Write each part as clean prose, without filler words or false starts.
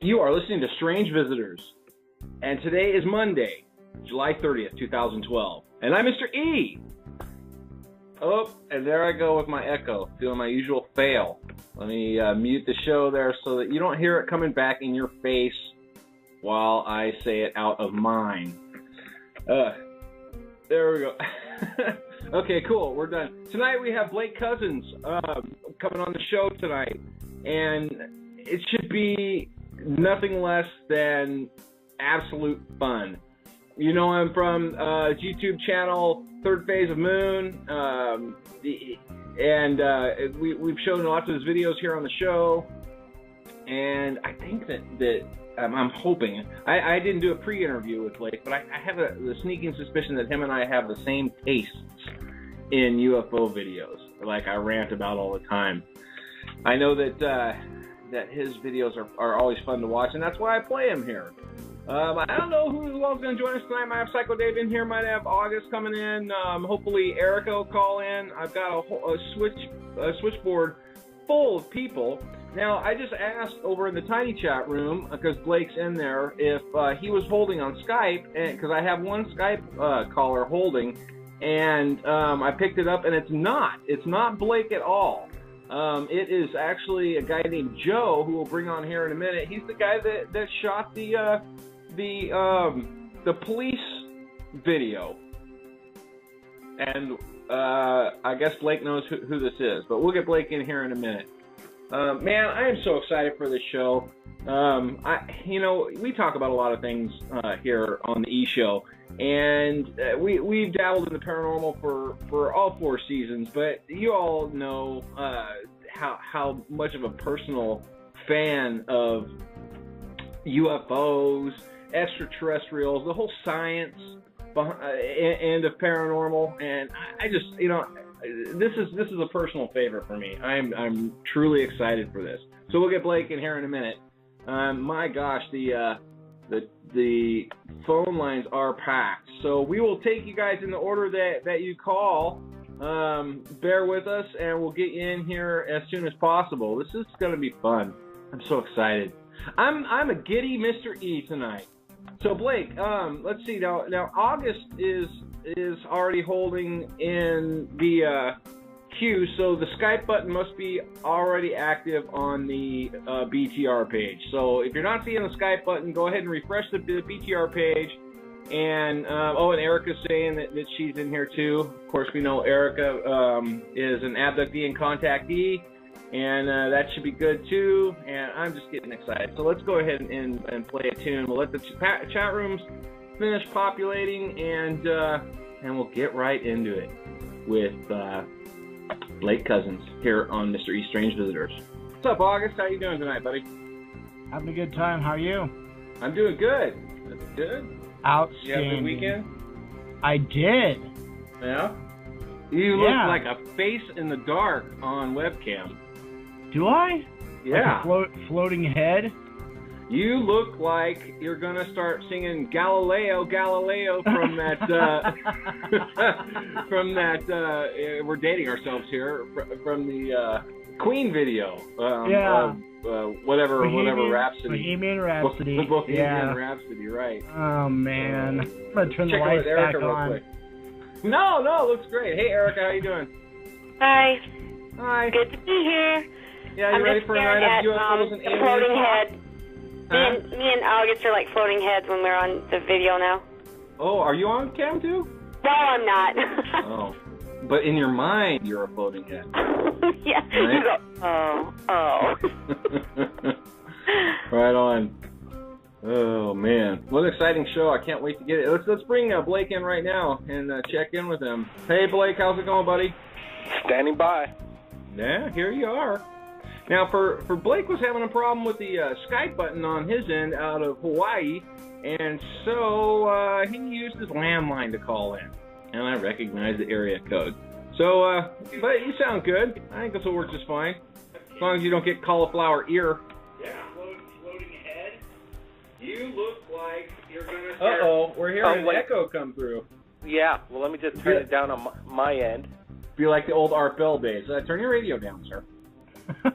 You are listening to Strange Visitors, and today is Monday, July 30th, 2012, and I'm Mr. E. Oh, and there I go with my echo, doing my usual fail. Let me mute the show there so that you don't hear it coming back in your face while I say it out of mine. There we go. Okay, cool, we're done. Tonight we have Blake Cousins coming on the show tonight, and it should be nothing less than absolute fun. You know him from YouTube channel Third Phase of Moon, and we've shown lots of his videos here on the show. And I think that I'm hoping I didn't do a pre-interview with Blake, but I have the sneaking suspicion that him and I have the same tastes in UFO videos, like I rant about all the time. I know that his videos are always fun to watch, and that's why I play him here. I don't know who else is going to join us tonight. Might have Psycho Dave in here. Might have August coming in. Hopefully Erica will call in. I've got a switchboard full of people. Now, I just asked over in the tiny chat room, because Blake's in there, if he was holding on Skype, because I have one Skype caller holding, and I picked it up, and it's not. It's not Blake at all. It is actually a guy named Joe, who we'll bring on here in a minute. He's the guy that shot the police video, and I guess Blake knows who this is, but we'll get Blake in here in a minute. Man, I am so excited for this show. We talk about a lot of things here on the E Show, and we've dabbled in the paranormal for all 4 seasons, but you all know how much of a personal fan of UFOs, extraterrestrials, the whole science end of paranormal, and I just, this is a personal favorite for me. I'm truly excited for this. So we'll get Blake in here in a minute. My gosh, the phone lines are packed. So we will take you guys in the order that you call. Bear with us, and we'll get you in here as soon as possible. This is going to be fun. I'm so excited. I'm a giddy Mr. E tonight. So Blake, let's see now. August is already holding in the queue, so the Skype button must be already active on the BTR page. So if you're not seeing the Skype button, go ahead and refresh the BTR page. And and Erica's saying that she's in here too. Of course, we know Erica is an abductee and contactee, and that should be good too. And I'm just getting excited. So let's go ahead and play a tune. We'll let the chat rooms finish populating, and we'll get right into it with Blake Cousins here on Mr. E Strange Visitors. What's up, August? How you doing tonight, buddy? Having a good time. How are you? I'm doing good. That's good. Outstanding. You have a good weekend? I did. Yeah? You look like a face in the dark on webcam. Do I? Yeah. Like a floating head? You look like you're going to start singing Galileo, Galileo from that, we're dating ourselves here, from the Queen video. Whatever Rhapsody. Bohemian Rhapsody. Bohemian Rhapsody, right. Oh, man. I'm going to turn the lights back on. Quick. No, looks great. Hey, Erica, how you doing? Hi. Hi. Good to be here. Yeah, you ready for a night of UFOs and aliens? Floating head. Me and August are like floating heads when we're on the video now. Oh, are you on cam too? No, I'm not. Oh. But in your mind, you're a floating head. Yeah. Right? You go, oh. Right on. Oh, man. What an exciting show. I can't wait to get it. Let's bring Blake in right now and check in with him. Hey, Blake, how's it going, buddy? Standing by. Yeah, here you are. Now, for Blake was having a problem with the Skype button on his end out of Hawaii, and so he used his landline to call in, and I recognized the area code. So, but you sound good. I think this will work just fine, as long as you don't get cauliflower ear. Yeah, floating head. You look like you're gonna start... Uh-oh, we're hearing an echo come through. Yeah, well, let me just turn it down on my end. Be like the old Art Bell days. Turn your radio down, sir.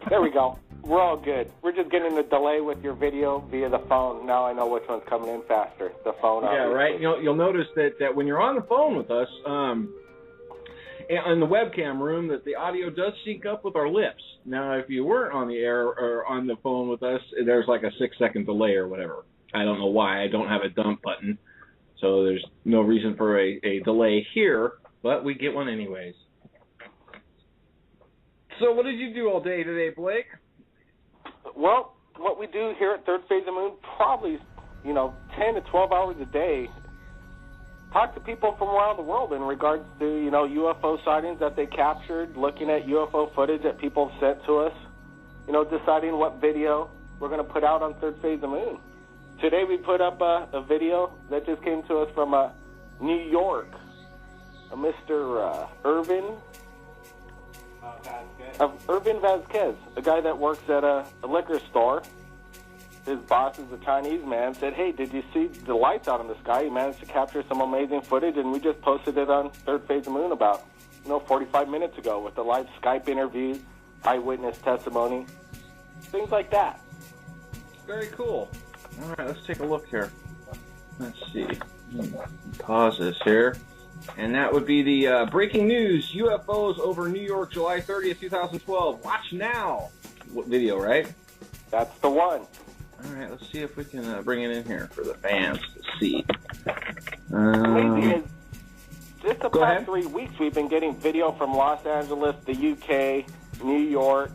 There we go. We're all good. We're just getting a delay with your video via the phone. Now I know which one's coming in faster. The phone. Yeah, right. You'll notice that when you're on the phone with us, in the webcam room, that the audio does sync up with our lips. Now, if you weren't on the air or on the phone with us, there's like a 6-second delay or whatever. I don't know why. I don't have a dump button, so there's no reason for a delay here, but we get one anyways. So what did you do all day today, Blake? Well, what we do here at Third Phase of the Moon, probably, 10 to 12 hours a day, talk to people from around the world in regards to, UFO sightings that they captured, looking at UFO footage that people sent to us, deciding what video we're going to put out on Third Phase of the Moon. Today we put up a video that just came to us from New York, a Mr. Irvin Vasquez, a guy that works at a liquor store. His boss is a Chinese man, said, hey, did you see the lights out in the sky? He managed to capture some amazing footage, and we just posted it on Third Phase of the Moon about, 45 minutes ago with the live Skype interview, eyewitness testimony, things like that. Very cool. All right, let's take a look here. Let's see. Pause this here. And that would be the breaking news, UFOs over New York, July 30th, 2012. Watch now. What video, right? That's the one. All right, let's see if we can bring it in here for the fans to see. Just the past 3 weeks, we've been getting video from Los Angeles, the UK, New York,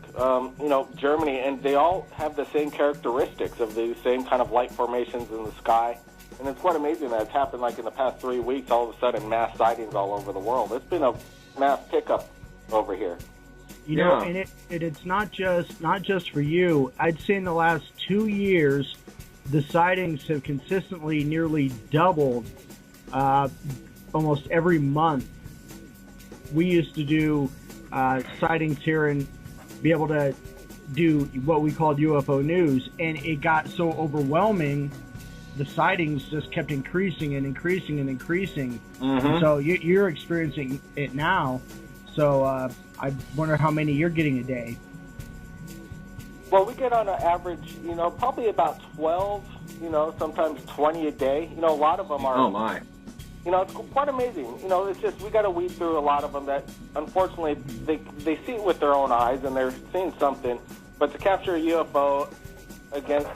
Germany, and they all have the same characteristics of the same kind of light formations in the sky. And it's quite amazing that it's happened like in the past 3 weeks, all of a sudden mass sightings all over the world. It's been a mass pickup over here. You know, and it's not just for you. I'd say in the last 2 years, the sightings have consistently nearly doubled almost every month. We used to do sightings here and be able to do what we called UFO news, and it got so overwhelming, the sightings just kept increasing and increasing and increasing. Mm-hmm. So you're experiencing it now. So I wonder how many you're getting a day. Well, we get on an average, probably about 12, sometimes 20 a day. A lot of them are. Oh, my. It's quite amazing. It's just we got to weed through a lot of them that, unfortunately, they see it with their own eyes and they're seeing something. But to capture a UFO against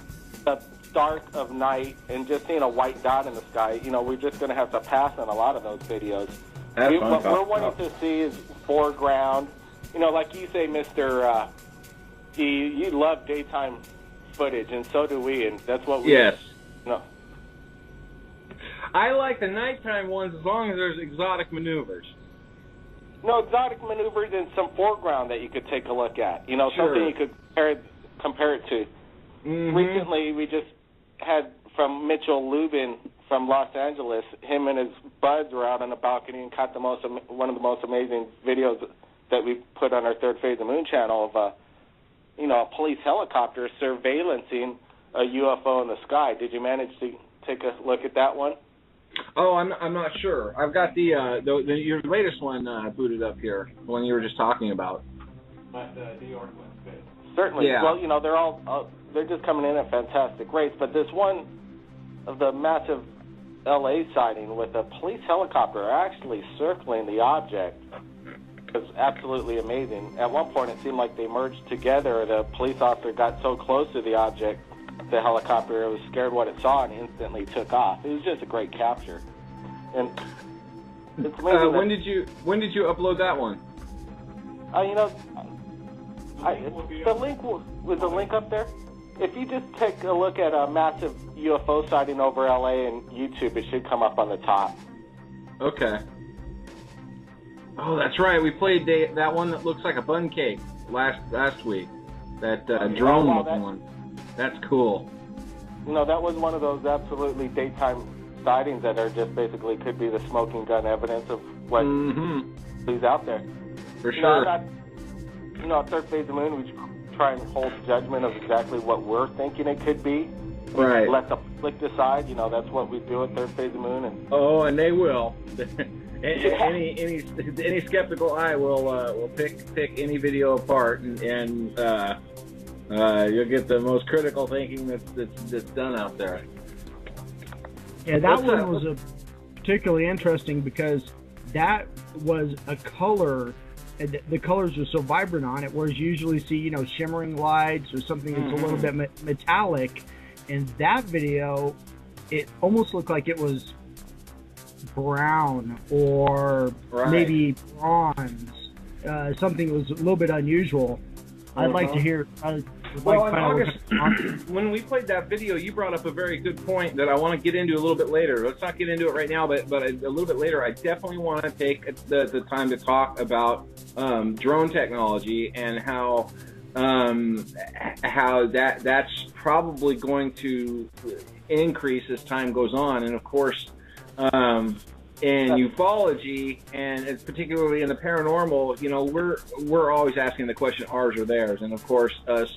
the dark of night and just seeing a white dot in the sky, we're just going to have to pass on a lot of those videos. What we're wanting to see is foreground. Like you say, Mr. You love daytime footage, and so do we, and that's what we... Yes. I like the nighttime ones as long as there's exotic maneuvers. No, exotic maneuvers and some foreground that you could take a look at. Sure. Something you could compare it to. Mm-hmm. Recently, we just had from Mitchell Lubin from Los Angeles. Him and his buds were out on the balcony and caught one of the most amazing videos that we put on our Third Phase of the Moon channel of a police helicopter surveillancing a UFO in the sky. Did you manage to take a look at that one? Oh, I'm not sure. I've got your latest one booted up here, the one you were just talking about. But the New York one's good. Certainly. Yeah. Well, they're just coming in at fantastic rates. But this one of the massive L.A. sighting with a police helicopter actually circling the object was absolutely amazing. At one point, it seemed like they merged together. The police officer got so close to the object, the helicopter, it was scared what it saw and instantly took off. It was just a great capture. And it's amazing. When did you upload that one? The link was the link up there. If you just take a look at a massive UFO sighting over LA and YouTube, it should come up on the top. Okay. Oh, that's right. We played that one that looks like a bun cake last week. That drone-looking one. That's cool. That was one of those absolutely daytime sightings that are just basically could be the smoking gun evidence of what is out there. For sure. At Third Phase of the Moon, we try and hold judgment of exactly what we're thinking it could be. Right. Let the public decide. That's what we do at Third Phase of the Moon. And they will. Any skeptical eye will pick any video apart and You'll get the most critical thinking that's done out there. Yeah, that one was particularly interesting because that was a color, and the colors are so vibrant on it, whereas you usually see, shimmering lights or something that's a little bit metallic. In that video, it almost looked like it was brown or maybe bronze. Something that was a little bit unusual. I'd like to hear. Well, in August, when we played that video, you brought up a very good point that I want to get into a little bit later. Let's not get into it right now, but a little bit later, I definitely want to take the time to talk about drone technology and how that's probably going to increase as time goes on. And of course, in ufology, and it's particularly in the paranormal, we're always asking the question, ours or theirs. And of course, us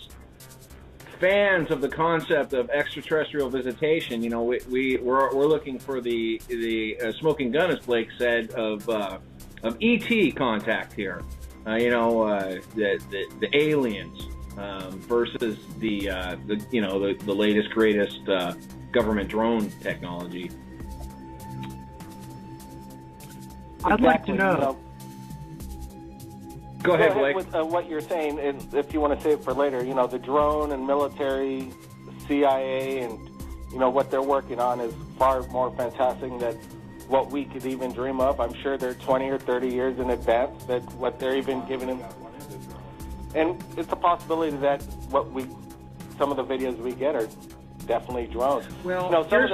fans of the concept of extraterrestrial visitation, we're looking for the smoking gun, as Blake said, of ET contact here. The aliens versus the latest greatest government drone technology. I'd like to know. Go ahead, Blake. With what you're saying, and if you want to save it for later, the drone and military, CIA, and what they're working on is far more fantastic than what we could even dream of. I'm sure they're 20 or 30 years in advance that what they're even giving them. And it's a possibility that some of the videos we get are definitely drones. Well, here's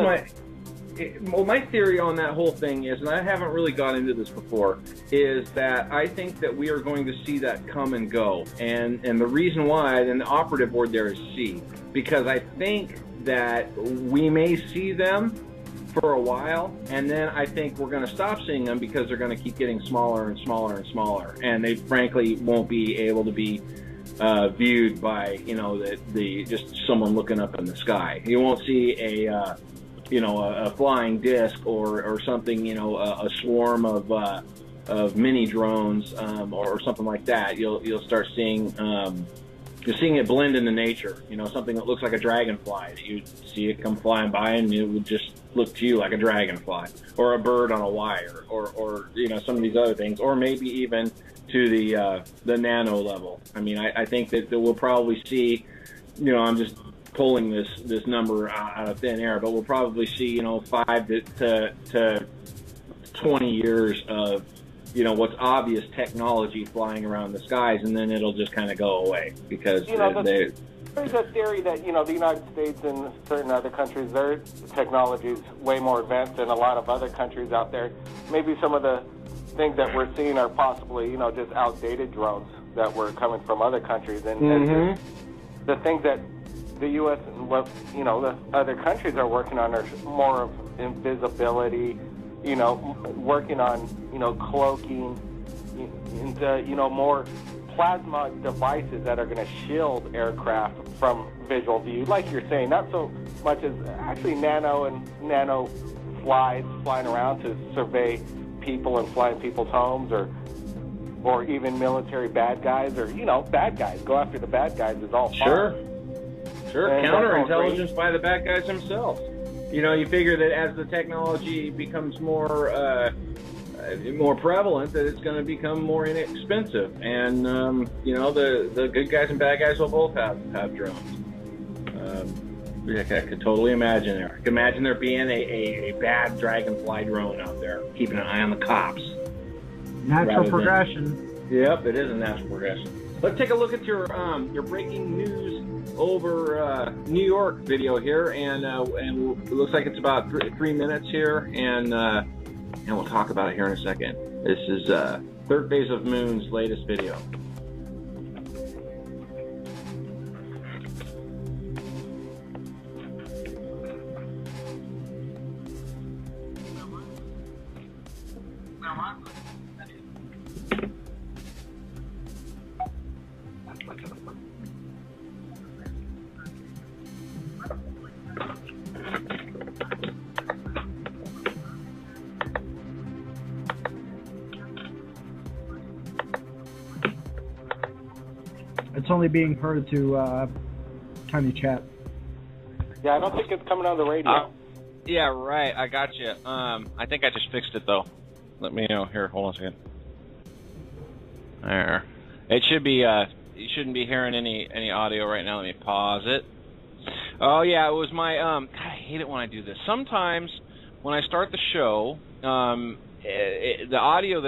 my theory on that whole thing is, and I haven't really got into this before, is that I think that we are going to see that come and go. And the reason why, and the operative word there is see, because I think that we may see them for a while, and then I think we're going to stop seeing them because they're going to keep getting smaller and smaller and smaller, and they frankly won't be able to be viewed by the just someone looking up in the sky. You won't see a flying disc or something, a swarm of mini drones or something like that. You'll start seeing you're seeing it blend into nature. Something that looks like a dragonfly. You see it come flying by, and it would just look to you like a dragonfly or a bird on a wire, or some of these other things, or maybe even to the nano level. I mean, I think that we'll probably see. I'm just pulling this number out of thin air, but we'll probably see 5 to 20 years of what's obvious technology flying around the skies, and then it'll just kind of go away because there's a theory that the United States and certain other countries, their technology is way more advanced than a lot of other countries out there. Maybe some of the things that we're seeing are possibly just outdated drones that were coming from other countries, and the things that the U.S. and the other countries are working on are more of invisibility, working on cloaking, and more plasma devices that are going to shield aircraft from visual view, like you're saying, not so much as actually nano slides flying around to survey people and fly in people's homes, or even military bad guys, or bad guys. Go after the bad guys is all fine. Sure, counterintelligence by the bad guys themselves. You figure that as the technology becomes more prevalent, that it's going to become more inexpensive, and the good guys and bad guys will both have drones. I could totally imagine there. I could imagine there being a bad dragonfly drone out there keeping an eye on the cops. Natural progression. Yep, it is a natural progression. Let's take a look at your breaking news over New York video here, and it looks like it's about 3 minutes here, and we'll talk about it here in a second. This is Third Phase of Moon's latest video. It's only being heard through Tiny Chat. Yeah, I don't think it's coming on the radio. Yeah, right. I got you. I think I just fixed it though. Let me know here. Hold on a second. There. It should be. You shouldn't be hearing any audio right now. Let me pause it. Oh yeah, it was my. God, I hate it when I do this. Sometimes when I start the show, the audio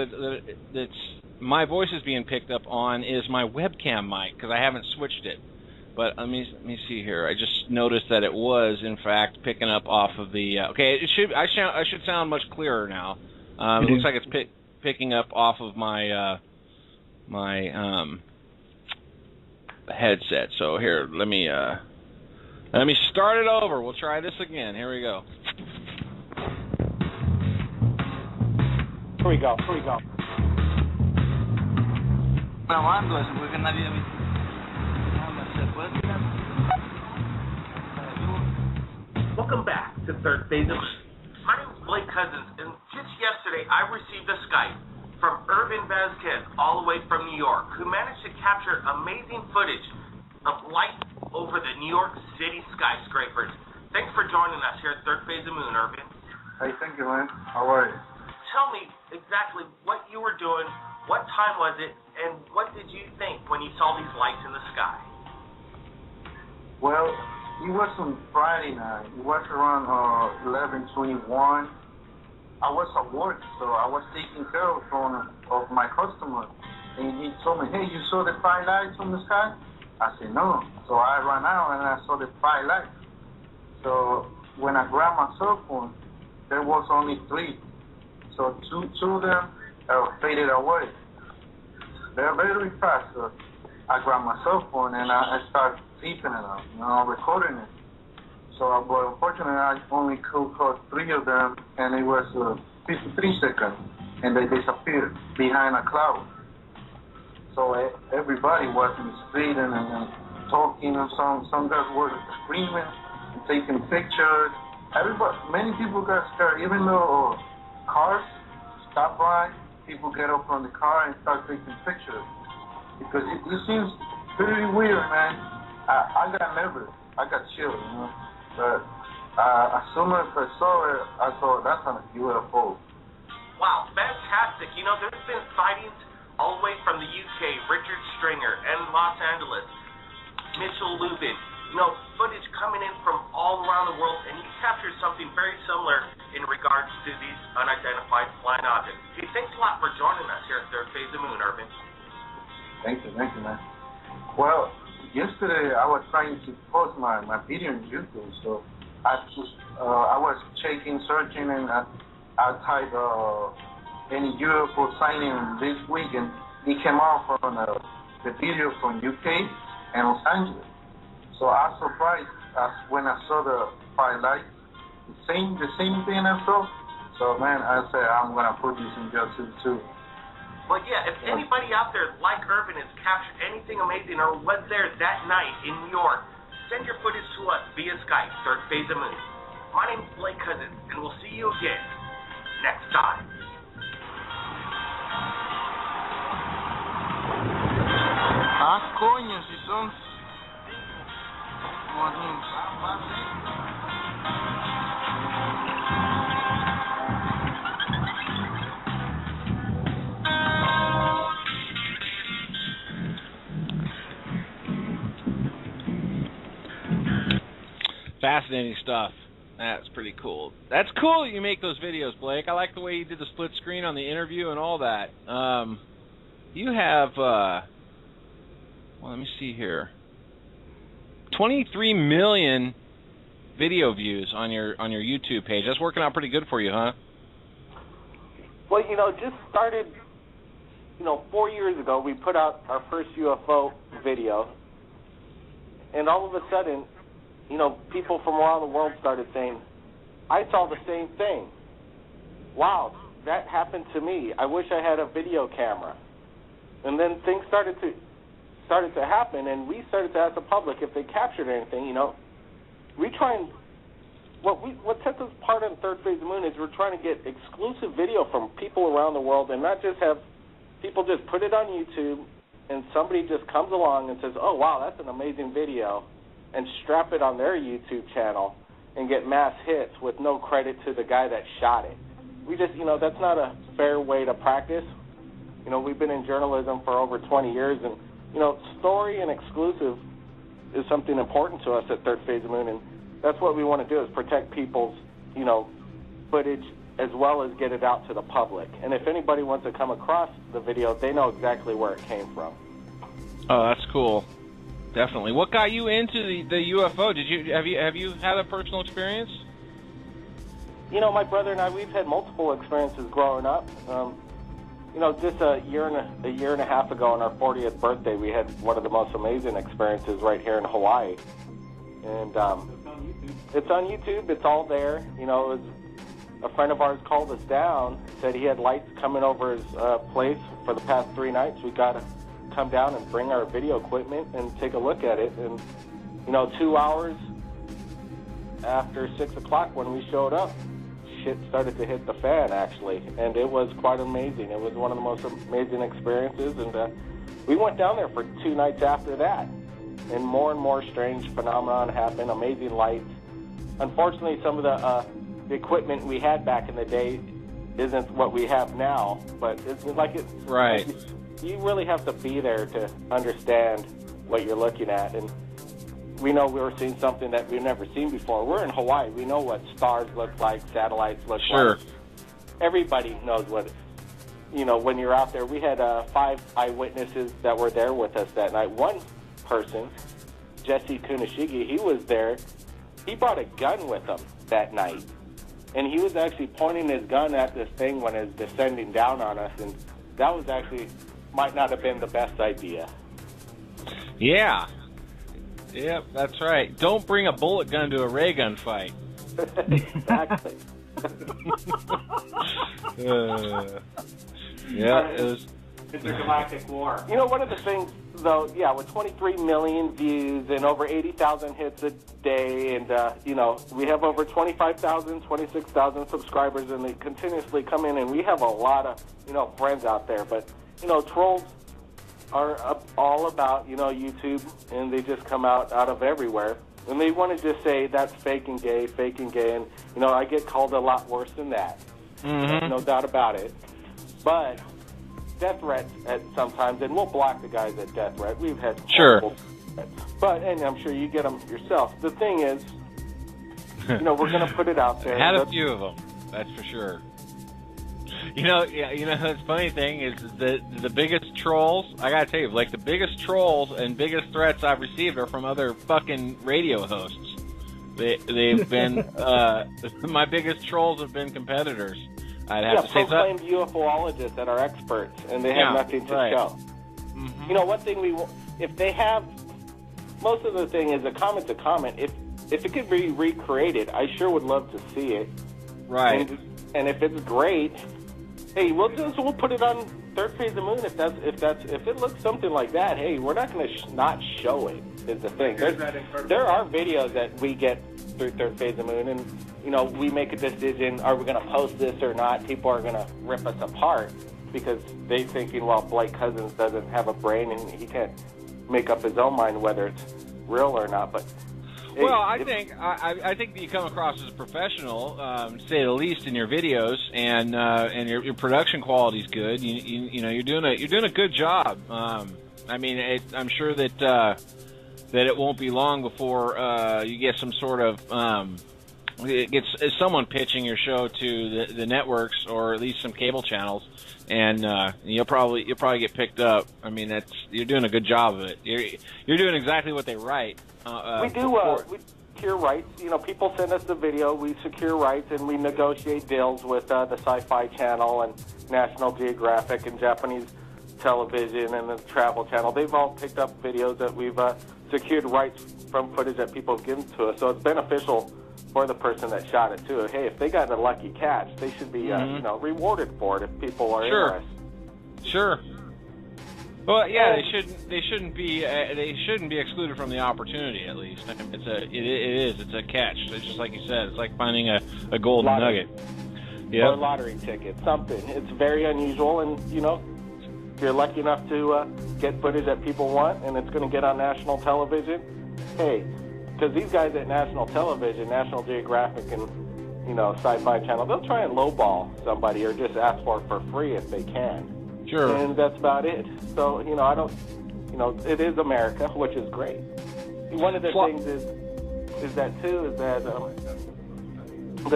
that's my voice is being picked up on is my webcam mic because I haven't switched it. But let me see here. I just noticed that it was in fact picking up off of the. Okay, it should. I should sound much clearer now. It looks like it's picking up off of my my headset. So here, let me start it over. We'll try this again. Here we go. Here we go. Welcome back to Third Phase of Moon. My name is Blake Cousins, and just yesterday I received a Skype from Irvin Vasquez, all the way from New York, who managed to capture amazing footage of light over the New York City skyscrapers. Thanks for joining us here at Third Phase of Moon, Irvin. Hey, thank you, man. How are you? Tell me exactly what you were doing, what time was it, and what did you think when you saw these lights in the sky? Well, it was on Friday night. It was around 11:21. I was at work, so I was taking care of one of my customers. And he told me, hey, you saw the 5 lights on the sky? I said, no. So I ran out and I saw the 5 lights. So when I grabbed my cell phone, there was only 3. So two of them faded away. They're very fast. So I grabbed my cell phone and I started keeping it up, recording it. So, but unfortunately, I only could caught 3 of them, and it was 53 seconds, and they disappeared behind a cloud. So everybody was in the street and talking, and some guys were screaming and taking pictures. Many people got scared, even though cars stop by, people get up from the car and start taking pictures. Because it seems pretty weird, man. I got nervous. I got chilled, But as soon as I saw it, I thought, that's a UFO. Wow, fantastic. There's been sightings all the way from the UK, Richard Stringer, and Los Angeles, Mitchell Lubin. Footage coming in from all around the world, and you captured something very similar in regards to these unidentified flying objects. Hey, thanks a lot for joining us here at Third Phase of Moon, Irvin. Thank you, man. Well, yesterday I was trying to post my video on YouTube, so I was searching, and I typed any UFO sighting this week, and it came out from the video from UK and Los Angeles. So I was surprised when I saw the 5 lights, the same thing I saw. So man, I said I'm gonna put this in YouTube too. Well, yeah, if anybody out there like Irvin has captured anything amazing or was there that night in New York, send your footage to us via Skype, Third Phase of Moon. My name's Blake Cousins, and we'll see you again next time. Ah, coño, si son... Fascinating stuff. That's pretty cool. That's cool that you make those videos, Blake. I like the way you did the split screen on the interview and all that. You have, well, let me see here. 23 million video views on your YouTube page. That's working out pretty good for you, huh? Well, just started, 4 years ago, we put out our first UFO video, and all of a sudden, people from around the world started saying, I saw the same thing. Wow, that happened to me. I wish I had a video camera. And then things started to happen, and we started to ask the public if they captured anything. We try and what sets us apart on Third Phase of the Moon is we're trying to get exclusive video from people around the world, and not just have people just put it on YouTube and somebody just comes along and says, oh, wow, that's an amazing video, and strap it on their YouTube channel and get mass hits with no credit to the guy that shot it. We just, that's not a fair way to practice. We've been in journalism for over 20 years, and, story and exclusive is something important to us at Third Phase of Moon, and that's what we want to do, is protect people's, footage as well as get it out to the public. And if anybody wants to come across the video, they know exactly where it came from. Oh, that's cool. Definitely. What got you into the UFO? Have you had a personal experience? My brother and I, we've had multiple experiences growing up. Just a year and a half ago on our 40th birthday, we had one of the most amazing experiences right here in Hawaii. And it's on YouTube. It's all there. A friend of ours called us down, said he had lights coming over his place for the past 3 nights. We got to come down and bring our video equipment and take a look at it. And 2 hours after 6 o'clock when we showed up, shit started to hit the fan, actually, and it was quite amazing. It was one of the most amazing experiences, and we went down there for 2 nights after that, and more strange phenomenon happened, amazing lights. Unfortunately, some of the equipment we had back in the day isn't what we have now, but it's like it. Right. You really have to be there to understand what you're looking at, and we know we were seeing something that we've never seen before. We're in Hawaii. We know what stars look like, satellites look like. Everybody knows what, when you're out there. We had 5 eyewitnesses that were there with us that night. One person, Jesse Kunishigi, he was there. He brought a gun with him that night. And he was actually pointing his gun at this thing when it was descending down on us. And that was actually, might not have been the best idea. Yeah. Yep, that's right. Don't bring a bullet gun to a ray gun fight. Exactly. It's a galactic war. One of the things, though, with 23 million views and over 80,000 hits a day, and, we have over 25,000, 26,000 subscribers, and they continuously come in, and we have a lot of, friends out there. But, trolls are all about, YouTube, and they just come out of everywhere. And they want to just say, that's fake and gay, and, I get called a lot worse than that. Mm-hmm. No doubt about it. But death threats at sometimes, and we'll block the guys at death threat. We've had sure. Threats. But, and I'm sure you get them yourself. The thing is, we're going to put it out there. Had a few of them, that's for sure. The funny thing is that the biggest trolls, I gotta tell you, like the biggest trolls and biggest threats I've received are from other fucking radio hosts. They've been, my biggest trolls have been competitors. I'd have to say proclaimed UFOologists that are experts, and they have nothing to show. Mm-hmm. One thing if they have, most of the thing is a comment's a comment. If it could be recreated, I sure would love to see it. Right. And if it's great, hey, we'll put it on Third Phase of the Moon if it looks something like that. Hey, we're not going to not show it. Is the thing. There are videos that we get through Third Phase of the Moon, and we make a decision: are we going to post this or not? People are going to rip us apart because they're thinking, well, Blake Cousins doesn't have a brain and he can't make up his own mind whether it's real or not. But well, I think that you come across as a professional, to say the least, in your videos, and your production quality is good. You're doing a good job. I'm sure that it won't be long before you get some sort of someone pitching your show to the networks or at least some cable channels, and you'll probably get picked up. You're doing a good job of it. You're doing exactly what they write. We secure rights. People send us the video, we secure rights, and we negotiate deals with the Sci-Fi Channel and National Geographic and Japanese Television and the Travel Channel. They've all picked up videos that we've secured rights from footage that people have given to us. So it's beneficial for the person that shot it too. Hey, if they got a lucky catch, they should be rewarded for it if people are interested. Sure. Well, yeah, they shouldn't be excluded from the opportunity. At least it's a catch. It's just like you said. It's like finding a golden nugget. Or a lottery ticket, something. It's very unusual, and if you're lucky enough to get footage that people want and it's going to get on national television, hey, because these guys at national television, National Geographic and, you know, Sci-Fi Channel, they'll try and lowball somebody or just ask for it for free if they can. Sure. And that's about it. So, you know, I don't, you know, it is America, which is great. One of the things is that the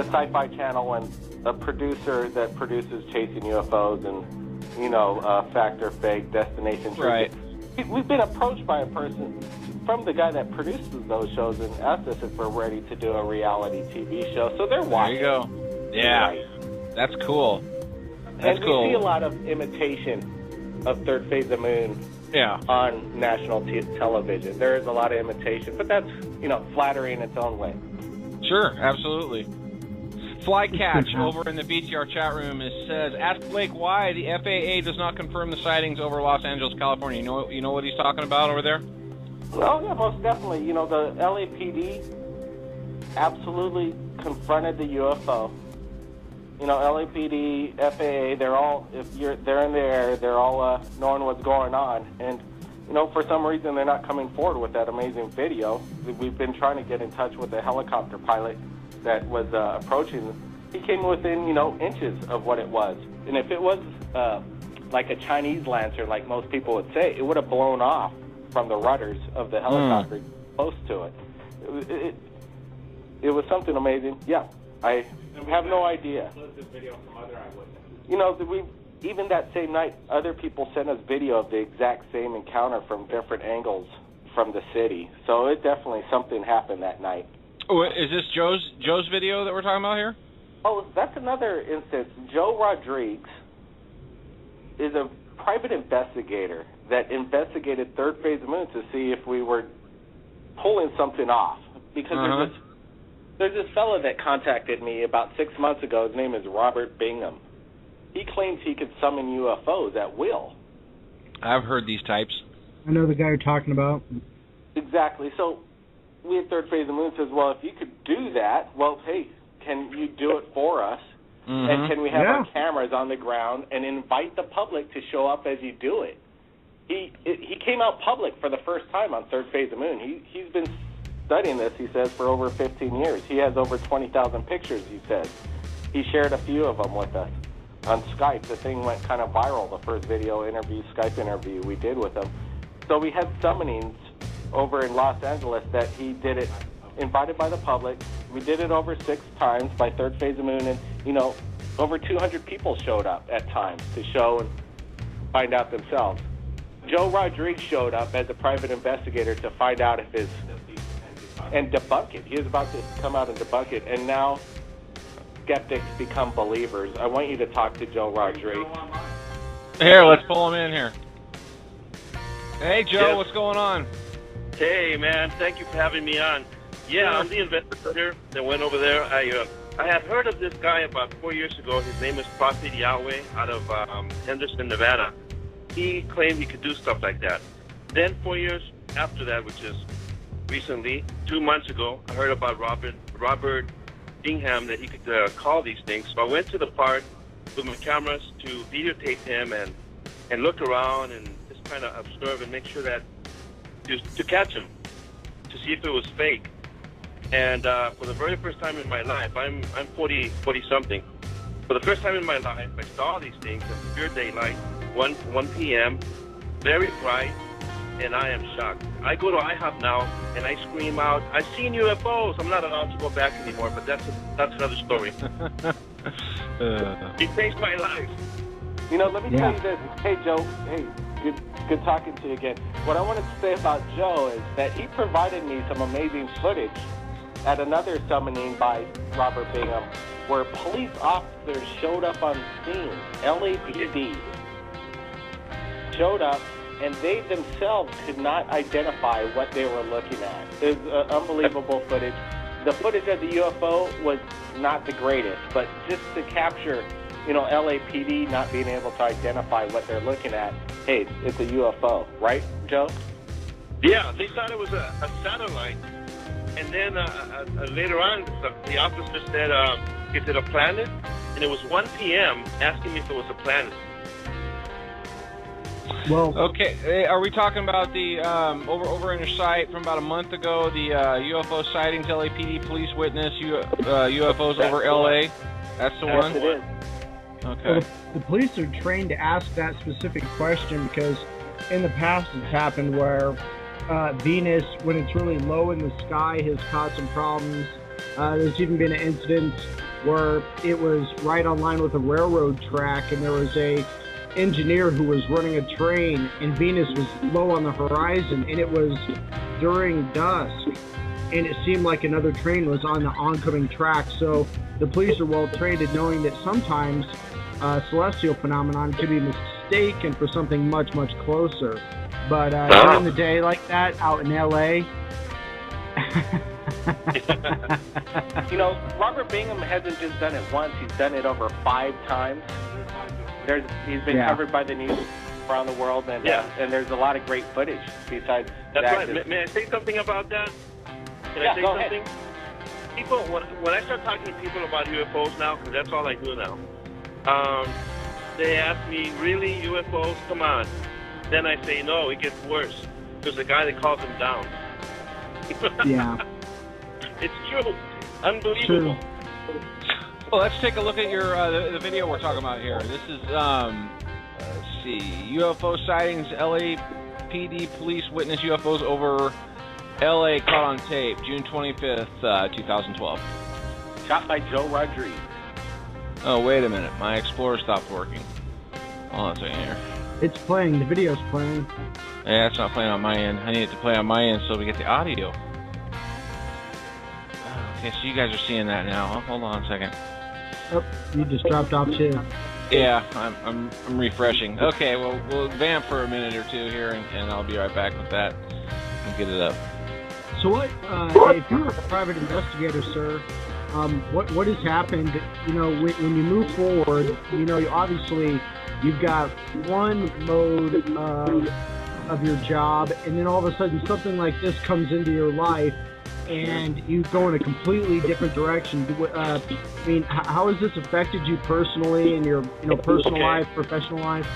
Sci-Fi Channel and a producer that produces Chasing UFOs and, you know, Fact or Fake, Destination Truth. Right. We've been approached by a person from the guy that produces those shows and asked us if we're ready to do a reality TV show. So they're watching. There you go. Yeah. Right. That's cool. That's and cool. we see a lot of imitation of Third Phase of the Moon on national television. There is a lot of imitation, but that's, you know, flattering in its own way. Sure, absolutely. Flycatch over in the BTR chat room says, ask Blake why the FAA does not confirm the sightings over Los Angeles, California. You know what he's talking about over there? Oh, yeah, most definitely. You know, the LAPD absolutely confronted the UFO. You know, LAPD, FAA, they're all, they're in the air, they're all knowing what's going on. And, you know, for some reason they're not coming forward with that amazing video. We've been trying to get in touch with the helicopter pilot that was approaching. He came within, you know, inches of what it was. And if it was like a Chinese Lancer, like most people would say, it would have blown off from the rudders of the helicopter close to it. It was something amazing. Yeah, I have no idea. You know, even that same night, other people sent us video of the exact same encounter from different angles from the city. So it definitely, something happened that night. Oh, is this Joe's video that we're talking about here? Oh, that's another instance. Joe Rodriguez is a private investigator that investigated Third Phase of the Moon to see if we were pulling something off. Because there's this fellow that contacted me about 6 months ago. His name is Robert Bingham. He claims he could summon UFOs at will. I've heard these types. I know the guy you're talking about. Exactly. So we at Third Phase of the Moon says, well, if you could do that, well, hey, can you do it for us? And can we have our cameras on the ground and invite the public to show up as you do it? He came out public for the first time on Third Phase of the Moon. He's been studying this, he says, for over 15 years. He has over 20,000 pictures, he says. He shared a few of them with us on Skype. The thing went kind of viral, the first video interview, Skype interview we did with him. So we had summonings over in Los Angeles that he did it, invited by the public. We did it over 6 times by Third Phase of the Moon, and, you know, over 200 people showed up at times to show and find out themselves. Joe Rodriguez showed up as a private investigator to find out if his, and debunk it. He was about to come out and debunk it, and now skeptics become believers. I want you to talk to Joe Rodriguez. Here, let's pull him in here. Hey, Joe, what's going on? Hey, man, thank you for having me on. Yeah, I'm the investigator that went over there. I had heard of this guy about 4 years ago. His name is Prophet Yahweh out of Henderson, Nevada. He claimed he could do stuff like that. Then 4 years after that, which is recently, 2 months ago, I heard about Robert Bingham, that he could call these things. So I went to the park with my cameras to videotape him and look around and just kind of observe and make sure that to catch him, to see if it was fake. And for the very first time in my life, I'm 40 something. For the first time in my life, I saw these things in pure daylight, 1 p.m., very bright, and I am shocked. I go to IHOP now and I scream out, "I've seen UFOs!" I'm not allowed to go back anymore, but that's another story. It changed my life. You know, let me tell you this. Hey, Joe. Hey, good talking to you again. What I wanted to say about Joe is that he provided me some amazing footage at another summoning by Robert Bingham where police officers showed up on scene. LAPD showed up, and they themselves could not identify what they were looking at. It was unbelievable footage. The footage of the UFO was not the greatest, but just to capture, you know, LAPD not being able to identify what they're looking at, hey, it's a UFO, right, Joe? Yeah, they thought it was a satellite. And then later on, the officer said, is it a planet? And it was 1 p.m. asking me if it was a planet. Well, Okay, are we talking about the over on your site from about a month ago, the UFO sightings, LAPD police witness UFOs over LA? That's the one? Yes, it is. Okay. well, the police are trained to ask that specific question because in the past it's happened where Venus, when it's really low in the sky, has caused some problems. There's even been an incident where it was right on line with a railroad track, and there was a engineer who was running a train, and Venus was low on the horizon, and it was during dusk, and it seemed like another train was on the oncoming track. So the police are well trained in knowing that sometimes celestial phenomenon could be mistaken for something much, much closer. But during the day like that, out in LA, You know, Robert Bingham hasn't just done it once; he's done it over 5 times. He's been covered by the news around the world, and there's a lot of great footage besides. That's right. May I say something about that? Can I say something? Ahead. People, when I start talking to people about UFOs now, because that's all I do now, they ask me, "Really, UFOs? Come on." Then I say, "No, it gets worse." There's a guy that calls them down. yeah. It's true. Unbelievable. True. Well, let's take a look at your the video we're talking about here. This is let's see, UFO sightings, LAPD police witness UFOs over LA caught on tape, June 25th, 2012. Shot by Joe Rodriguez. Oh, wait a minute, my Explorer stopped working. Hold on a second here. It's playing. The video's playing. Yeah, it's not playing on my end. I need it to play on my end so we get the audio. Okay, so you guys are seeing that now. Huh? Hold on a second. Oh, you just dropped off too. Yeah, I'm refreshing. Okay, well, we'll vamp for a minute or two here, and I'll be right back with that and get it up. So what, if you're a private investigator, sir, what has happened, you know, when you move forward, you know, you've got one mode of your job, and then all of a sudden something like this comes into your life, and you go in a completely different direction. I mean, how has this affected you personally in your personal life, professional life?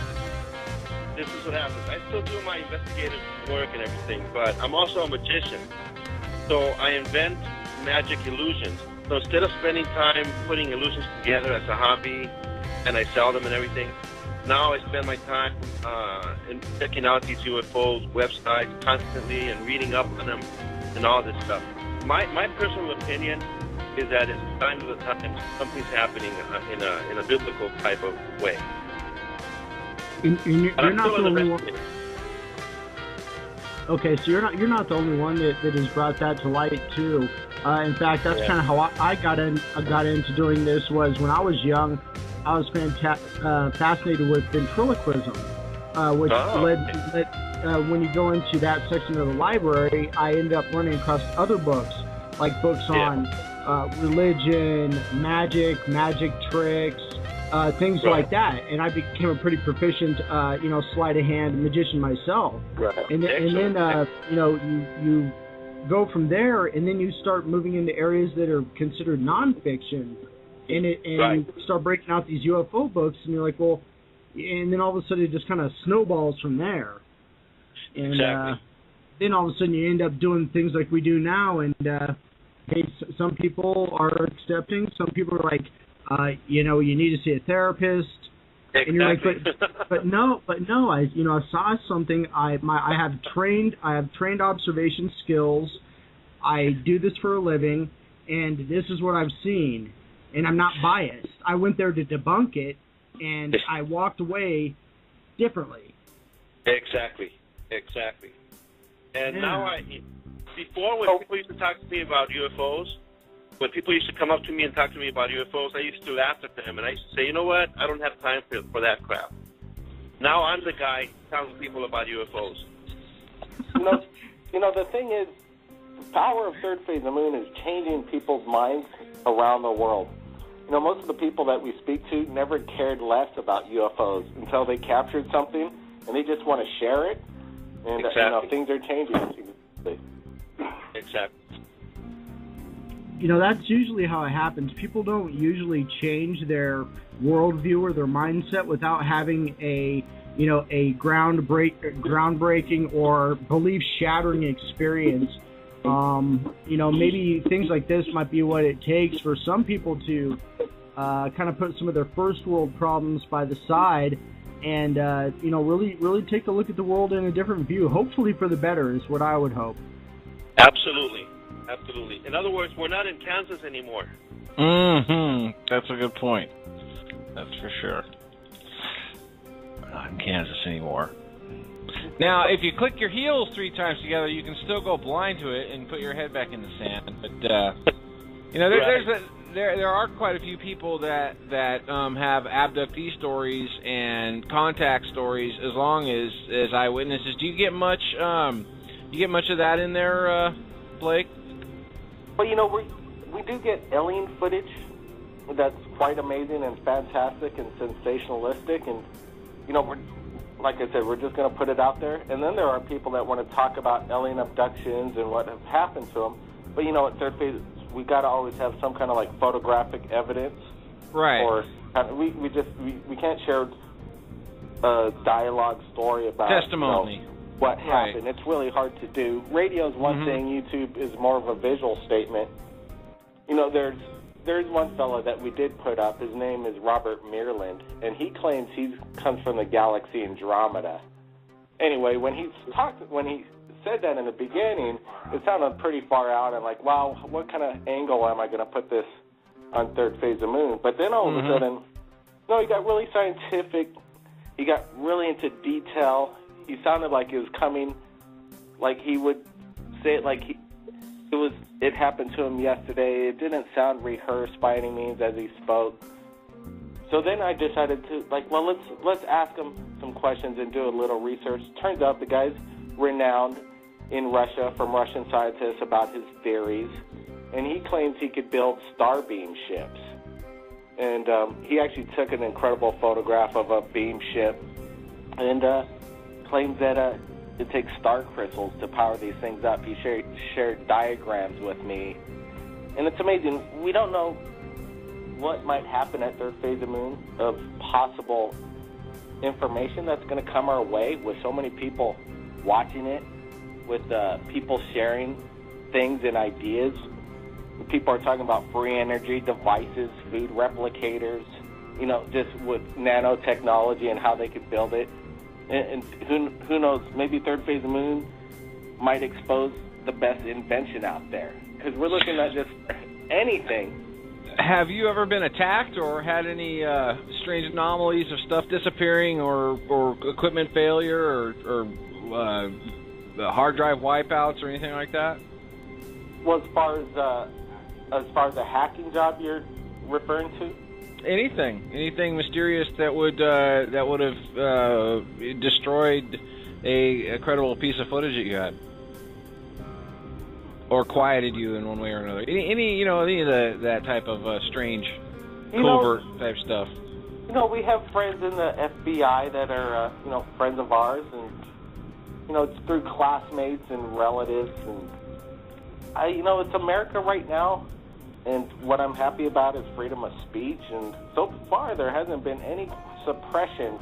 This is what happens. I still do my investigative work and everything, but I'm also a magician. So I invent magic illusions. So instead of spending time putting illusions together as a hobby, and I sell them and everything, now I spend my time in checking out these UFOs websites constantly and reading up on them and all this stuff. My personal opinion is that it's a sign of the times something's happening in a biblical type of way. You're not the only one. Okay, so you're not the only one that has brought that to light too. In fact, that's kind of how I got into doing this. Was when I was young, I was fascinated with ventriloquism, which led when you go into that section of the library, I ended up running across other books, like books on religion, magic tricks, things like that, and I became a pretty proficient, sleight of hand magician myself. Right. And then you go from there, and then you start moving into areas that are considered nonfiction, and you start breaking out these UFO books, and you're like, well, and then all of a sudden it just kind of snowballs from there. And then all of a sudden you end up doing things like we do now, and hey, some people are accepting, some people are like, you need to see a therapist. Exactly. And you're like, but no, I saw something. I have trained observation skills. I do this for a living, and this is what I've seen, and I'm not biased. I went there to debunk it, and I walked away differently. Exactly. And now before when people used to talk to me about UFOs, when people used to come up to me and talk to me about UFOs, I used to laugh at them, and I used to say, you know what, I don't have time for that crap. Now I'm the guy telling people about UFOs. The thing is, the power of third phase of the moon is changing people's minds around the world. Most of the people that we speak to never cared less about UFOs until they captured something, and they just want to share it, and things are changing. Exactly. That's usually how it happens. People don't usually change their worldview or their mindset without having a a groundbreaking or belief-shattering experience. Maybe things like this might be what it takes for some people to kind of put some of their first world problems by the side and, really take a look at the world in a different view, hopefully for the better is what I would hope. Absolutely. Absolutely. In other words, we're not in Kansas anymore. That's a good point. That's for sure. We're not in Kansas anymore. Now, if you click your heels 3 times together, you can still go blind to it and put your head back in the sand. But there are quite a few people that have abductee stories and contact stories as long as eyewitnesses. Do you get much? You get much of that in there, Blake? Well, we do get alien footage that's quite amazing and fantastic and sensationalistic, and like I said, we're just going to put it out there. And then there are people that want to talk about alien abductions and what have happened to them. But at Third Phase, we got to always have some kind of like photographic evidence, right? Or we can't share a dialogue story about testimony. What happened. Right. It's really hard to do. Radio is one thing. YouTube is more of a visual statement. There's one fellow that we did put up. His name is Robert Meerland, and he claims he comes from the galaxy Andromeda. Anyway, when he said that in the beginning, it sounded pretty far out. I'm like, wow, what kind of angle am I going to put this on Third Phase of Moon? But then all of a sudden, he got really scientific. He got really into detail. He sounded like he was coming, like he would say it like it happened to him yesterday. It didn't sound rehearsed by any means as he spoke. So then I decided to, let's ask him some questions and do a little research. Turns out the guy's renowned in Russia from Russian scientists about his theories, and he claims he could build starbeam ships. And he actually took an incredible photograph of a beam ship and claims that it takes star crystals to power these things up. He shared diagrams with me, and it's amazing. We don't know what might happen at Third Phase of Moon of possible information that's going to come our way with so many people watching it, with people sharing things and ideas. People are talking about free energy devices, food replicators, just with nanotechnology and how they could build it. And who knows, maybe Third Phase of Moon might expose the best invention out there, because we're looking at just anything. Have you ever been attacked or had any strange anomalies of stuff disappearing or equipment failure or hard drive wipeouts or anything like that? Well, as far as the hacking job you're referring to? Anything mysterious that would have destroyed a credible piece of footage that you had, or quieted you in one way or another. Any of that type of strange, covert type stuff. We have friends in the FBI that are friends of ours, and it's through classmates and relatives, and it's America right now. And what I'm happy about is freedom of speech, and so far there hasn't been any suppression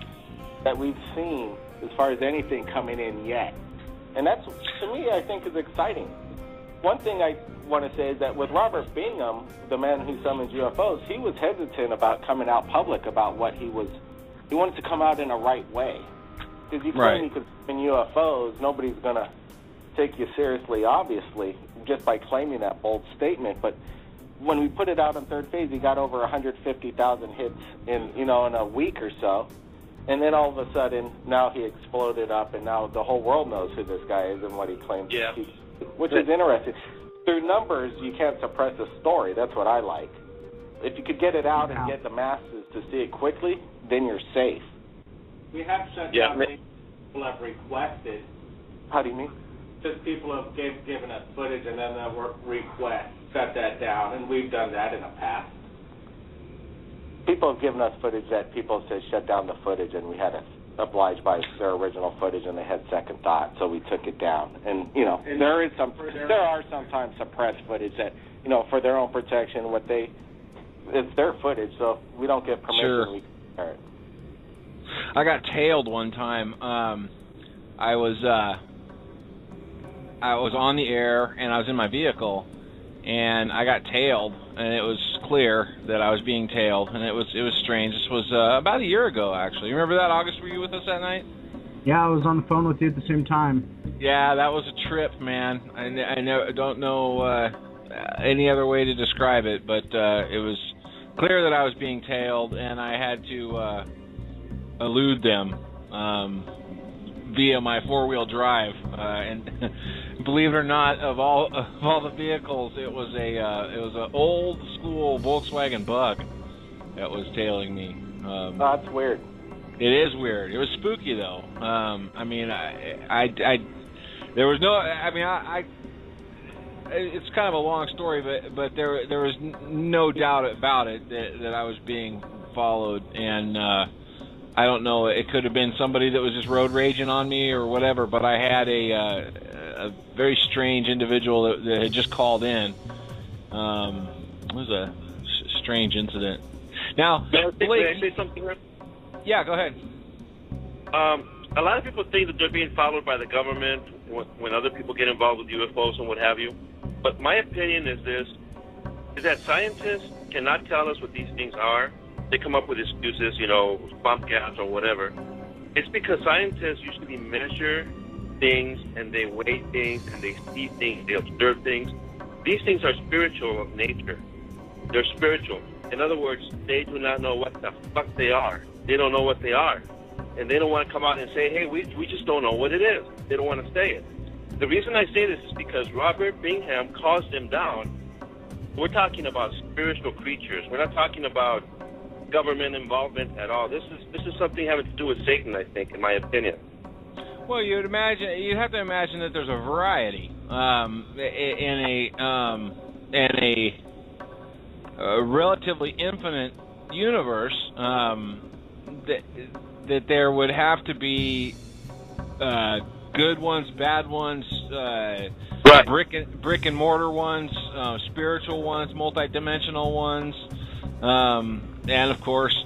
that we've seen as far as anything coming in yet. And that's, to me, I think is exciting. One thing I want to say is that with Robert Bingham, the man who summons UFOs, he was hesitant about coming out public about what he wanted to come out in a right way. Because you claim you could summon UFOs, nobody's going to take you seriously, obviously, just by claiming that bold statement. But when we put it out on Third Phase, he got over 150,000 hits in a week or so. And then all of a sudden, now he exploded up, and now the whole world knows who this guy is and what he claims to be, which is interesting. Through numbers, you can't suppress a story. That's what I like. If you could get it out and get the masses to see it quickly, then you're safe. We have shut down things people have requested. How do you mean? Just people have given us footage, and then they'll request shut that down, and we've done that in the past. People have given us footage that people said shut down the footage, and we had to oblige by their original footage, and they had second thought, so we took it down. And there are sometimes suppressed footage that for their own protection, it's their footage, so if we don't get permission, we can share it. I got tailed one time. I was on the air, and I was in my vehicle, and I got tailed, and it was clear that I was being tailed, and it was strange. This was about a year ago, actually. You remember that, August? Were you with us that night? Yeah, I was on the phone with you at the same time. Yeah, that was a trip, man. I don't know any other way to describe it, but it was clear that I was being tailed, and I had to elude them via my four-wheel drive. And believe it or not, of all the vehicles, it was an old school Volkswagen Bug that was tailing me. That's weird. It is weird. It was spooky though. I mean, there was no. I mean, it's kind of a long story, but there was no doubt about it that I was being followed, and I don't know. It could have been somebody that was just road raging on me or whatever. But I had a very strange individual that had just called in. It was a strange incident. Now, Blake, may I say something? Yeah, go ahead. A lot of people think that they're being followed by the government when other people get involved with UFOs and what have you. But my opinion is this, is that scientists cannot tell us what these things are. They come up with excuses, bump gas or whatever. It's because scientists usually measure things and they weigh things and they see things, they observe things. These things are spiritual of nature. They're spiritual. In other words, they do not know what the fuck they are. They don't know what they are. And they don't want to come out and say, hey, we just don't know what it is. They don't want to say it. The reason I say this is because Robert Bingham calls them down. We're talking about spiritual creatures. We're not talking about government involvement at all. This is something having to do with Satan, I think, in my opinion. Well, you'd have to imagine that there's a variety in a relatively infinite universe. That there would have to be good ones, bad ones, right. brick and mortar ones, spiritual ones, multidimensional ones, and of course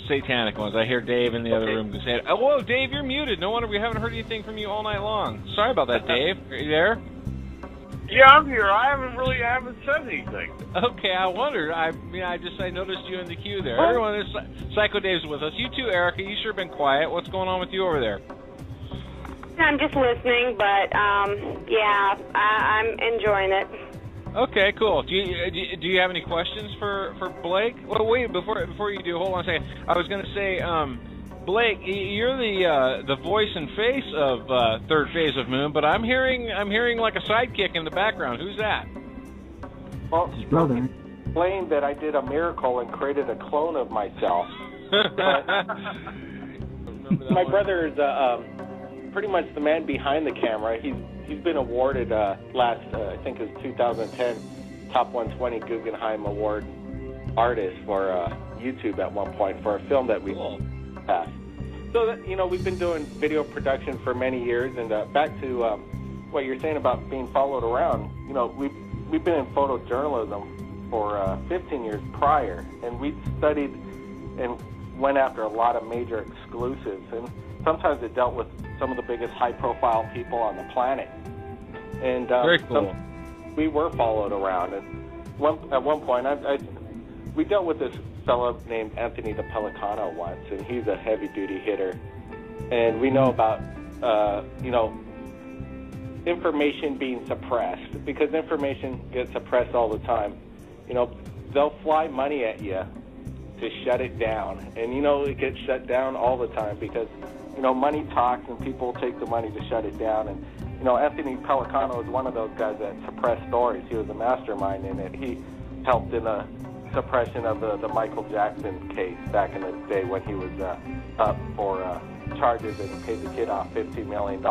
satanic ones. I hear Dave in the other room saying, "Oh, whoa, Dave, you're muted. No wonder we haven't heard anything from you all night long." Sorry about that, Dave. Are you there? Yeah, I'm here. I haven't said anything. Okay, I wondered. I noticed you in the queue there. Everyone is Psycho Dave's with us. You too, Erica. You sure been quiet. What's going on with you over there? I'm just listening, but yeah, I'm enjoying it. Okay, cool. Do you have any questions for Blake? Well, wait, before you do, hold on a second. I was going to say, Blake, you're the voice and face of Third Phase of Moon, but I'm hearing like a sidekick in the background. Who's that? Well, His brother. Explained that I did a miracle and created a clone of myself. My brother is pretty much the man behind the camera. He's been awarded I think it was 2010 Top 120 Guggenheim Award artist for YouTube at one point for a film that we passed. So that, we've been doing video production for many years, and back to what you're saying about being followed around. We've been in photojournalism for 15 years prior, and we studied and went after a lot of major exclusives, and sometimes it dealt with some of the biggest high-profile people on the planet. And very cool. We were followed around, and at one point, we dealt with this fellow named Anthony the Pelicano once, and he's a heavy-duty hitter. And we know about, information being suppressed, because information gets suppressed all the time. They'll fly money at you to shut it down, and it gets shut down all the time because money talks, and people take the money to shut it down. And Anthony Pelicano is one of those guys that suppressed stories. He was a mastermind in it. He helped in the suppression of the Michael Jackson case back in the day when he was up for charges and paid the kid off $15 million.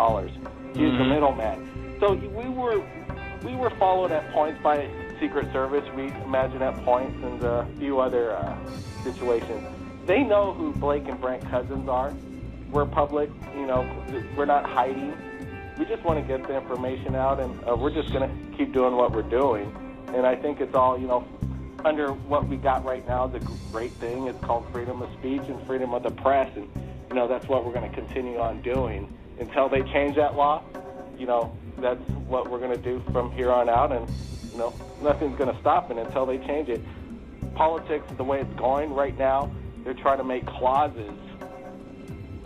He was the middleman. So we were followed at points by Secret Service, we imagine, at points, and a few other situations. They know who Blake and Brent Cousins are. We're public, we're not hiding. We just want to get the information out, and we're just going to keep doing what we're doing. And I think it's all, under what we got right now is a great thing. It's called freedom of speech and freedom of the press. And that's what we're going to continue on doing until they change that law. That's what we're going to do from here on out, and nothing's going to stop it until they change it. Politics, the way it's going right now, they're trying to make clauses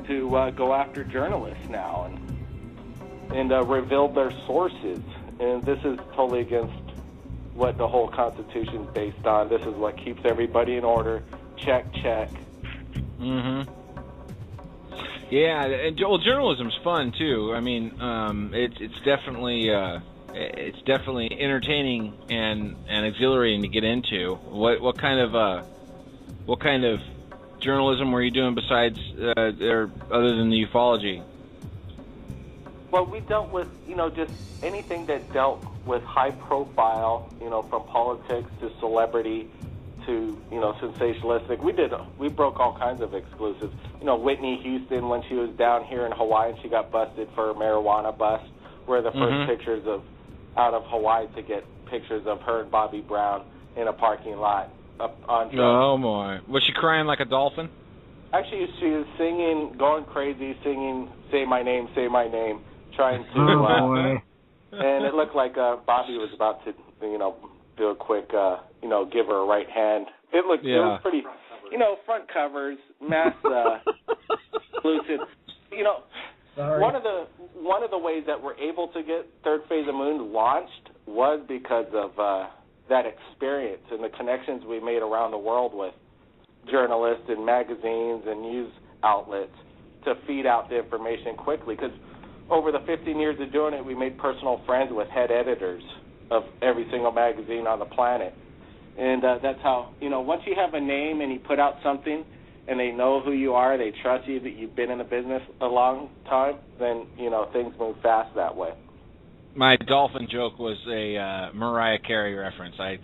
to go after journalists now and reveal their sources. And this is totally against what the whole Constitution is based on. This is what keeps everybody in order. Check. Mm-hmm. Yeah, and journalism's fun too. I mean, it's definitely entertaining and exhilarating to get into. What kind of journalism were you doing besides other than the ufology? Well, we dealt with just anything that dealt with high profile, from politics to celebrity to sensationalistic. We broke all kinds of exclusives. Whitney Houston, when she was down here in Hawaii and she got busted for a marijuana bust, were the first pictures out of Hawaii to get pictures of her and Bobby Brown in a parking lot up on drugs. Oh my! Was she crying like a dolphin? Actually, she was singing, going crazy, singing "Say My Name, Say My Name," trying to. And it looked like Bobby was about to, do a quick, give her a right hand. It was pretty, front covers, mass exclusive. One of the ways that we're able to get Third Phase of Moon launched was because of that experience and the connections we made around the world with journalists and magazines and news outlets to feed out the information quickly. Because over the 15 years of doing it, we made personal friends with head editors of every single magazine on the planet. And that's how, once you have a name and you put out something and they know who you are, they trust you, that you've been in the business a long time, then, things move fast that way. My dolphin joke was a Mariah Carey reference. I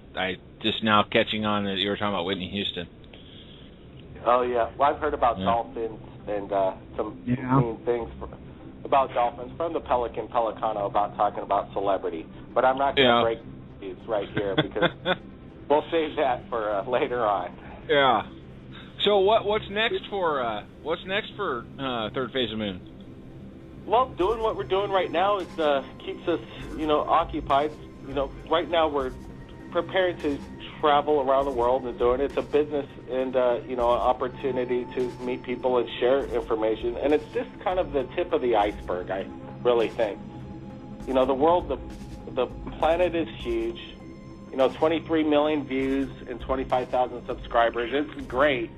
just now catching on that you were talking about Whitney Houston. Oh, yeah. Well, I've heard about dolphins and some mean things about dolphins from the Pelicano about talking about celebrity. But I'm not going to break these right here because we'll save that for later on. Yeah. So what's next for Third Phase of Moon? Well, doing what we're doing right now is keeps us, occupied. Right now we're preparing to travel around the world and doing it. It's a business and an opportunity to meet people and share information. And it's just kind of the tip of the iceberg, I really think. The world, the planet is huge. 23 million views and 25,000 subscribers. It's great,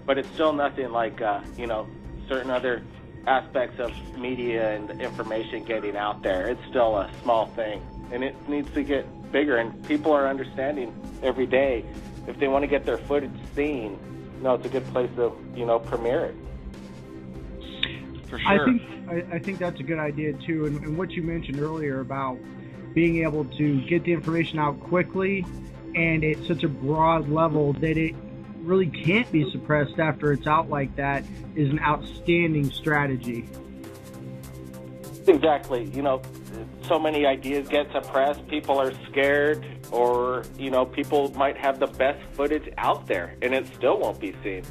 but it's still nothing like certain other aspects of media and information getting out there. It's still a small thing, and it needs to get bigger, and people are understanding every day. If they want to get their footage seen, it's a good place to, premiere it. For sure. I think that's a good idea, too, and what you mentioned earlier about being able to get the information out quickly and at such a broad level that it really can't be suppressed after it's out like that is an outstanding strategy. Exactly. So many ideas get suppressed. People are scared, or, people might have the best footage out there and it still won't be seen.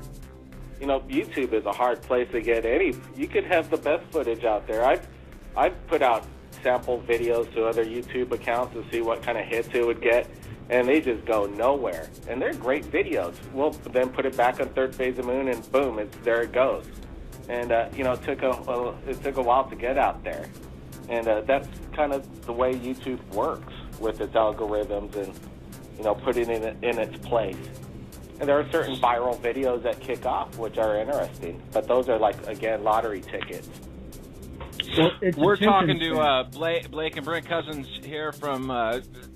YouTube is a hard place to get any. You could have the best footage out there. I've put out sample videos to other YouTube accounts to see what kind of hits it would get, and they just go nowhere. And they're great videos. We'll then put it back on Third Phase of Moon, and boom, there it goes. And it took a while to get out there. And that's kind of the way YouTube works with its algorithms and putting it in its place. And there are certain viral videos that kick off, which are interesting, but those are again, lottery tickets. Well, we're talking to Blake and Brent Cousins here from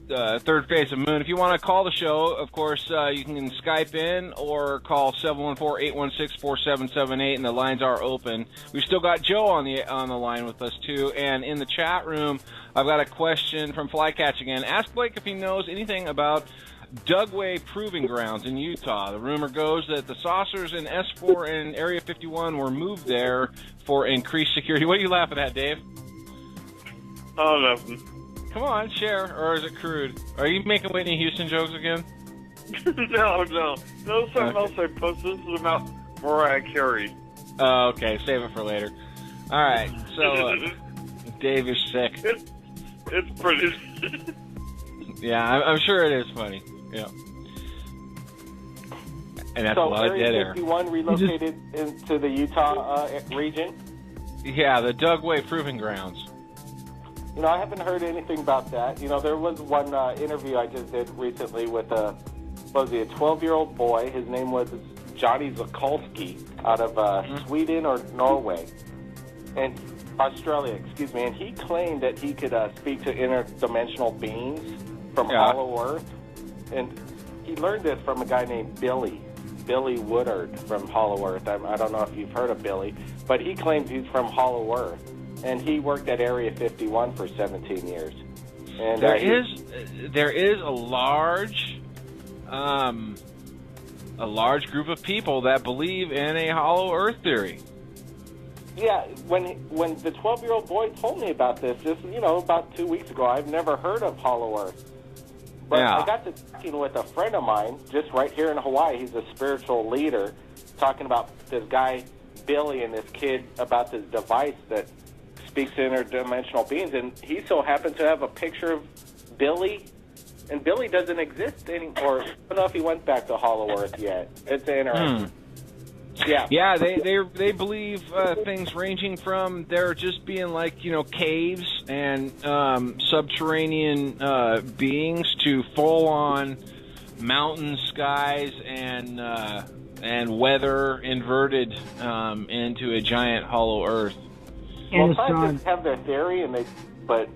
Third Phase of Moon. If you want to call the show, of course, you can Skype in or call 714-816-4778, and the lines are open. We've still got Joe on the line with us, too. And in the chat room, I've got a question from Flycatch again. Ask Blake if he knows anything about Dugway Proving Grounds in Utah. The rumor goes that the saucers in S4 and Area 51 were moved there for increased security. What are you laughing at, Dave? Oh, nothing. Come on, share, or is it crude? Are you making Whitney Houston jokes again? No. Something else I posted. This is about Mariah Carey. Oh, okay. Save it for later. All right. So, Dave, you're sick. It's pretty. Yeah, I'm sure it is funny. Yeah. And that's a lot of dead Area air. 51 relocated into the Utah region? Yeah, the Dugway Proving Grounds. You know, I haven't heard anything about that. You know, there was one interview I just did recently with a 12-year-old boy. His name was Johnny Zakolski out of Sweden or Norway. And Australia, excuse me. And he claimed that he could speak to interdimensional beings from Hollow Earth. And he learned this from a guy named Billy Woodard from Hollow Earth. I don't know if you've heard of Billy, but he claims he's from Hollow Earth, and he worked at Area 51 for 17 years. And there is a large group of people that believe in a Hollow Earth theory. Yeah, when the 12-year-old boy told me about this, about 2 weeks ago, I've never heard of Hollow Earth. But I got to talking with a friend of mine just right here in Hawaii. He's a spiritual leader, talking about this guy, Billy, and this kid about this device that speaks to interdimensional beings. And he so happened to have a picture of Billy, and Billy doesn't exist anymore. I don't know if he went back to Hollow Earth yet. It's interesting. Yeah, they believe things ranging from there just being like, caves and subterranean beings to full-on mountain skies and weather inverted into a giant hollow Earth. Well, scientists have their theory, but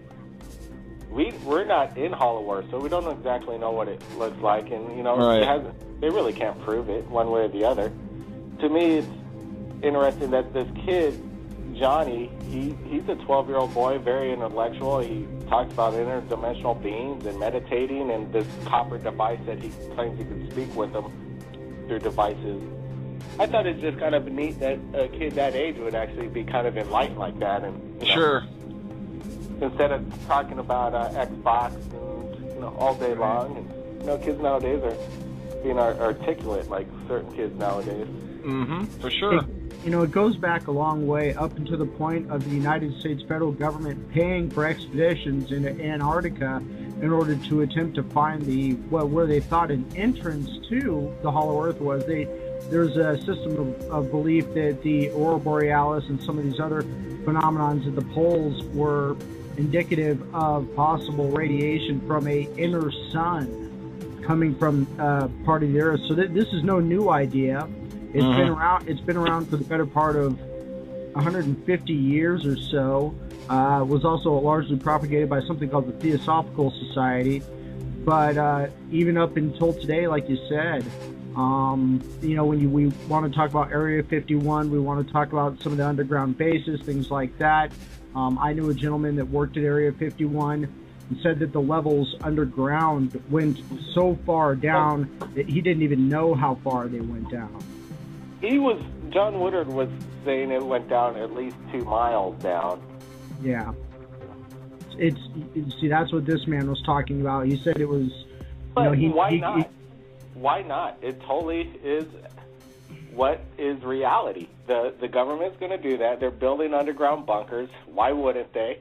we're not in Hollow Earth, so we don't exactly know what it looks like, and they really can't prove it one way or the other. To me, it's interesting that this kid, Johnny, he's a 12-year-old boy, very intellectual. He talks about interdimensional beings and meditating and this copper device that he claims he can speak with them through devices. I thought it's just kind of neat that a kid that age would actually be kind of enlightened like that. And sure. Instead of talking about Xbox and, all day long. And, kids nowadays are being articulate like certain kids nowadays. Mm-hmm, for sure. It goes back a long way, up until the point of the United States federal government paying for expeditions into Antarctica in order to attempt to find where they thought an entrance to the Hollow Earth was. There's a system of belief that the Aurora Borealis and some of these other phenomenons at the poles were indicative of possible radiation from a inner sun coming from part of the Earth. So this is no new idea. It's been around. It's been around for the better part of 150 years or so. Was also largely propagated by something called the Theosophical Society. But even up until today, like you said, when we want to talk about Area 51, we want to talk about some of the underground bases, things like that. I knew a gentleman that worked at Area 51 and said that the levels underground went so far down that he didn't even know how far they went down. John Woodard was saying it went down at least 2 miles down. Yeah. That's what this man was talking about. He said it was... But why not? It totally is what is reality. The government's going to do that. They're building underground bunkers. Why wouldn't they?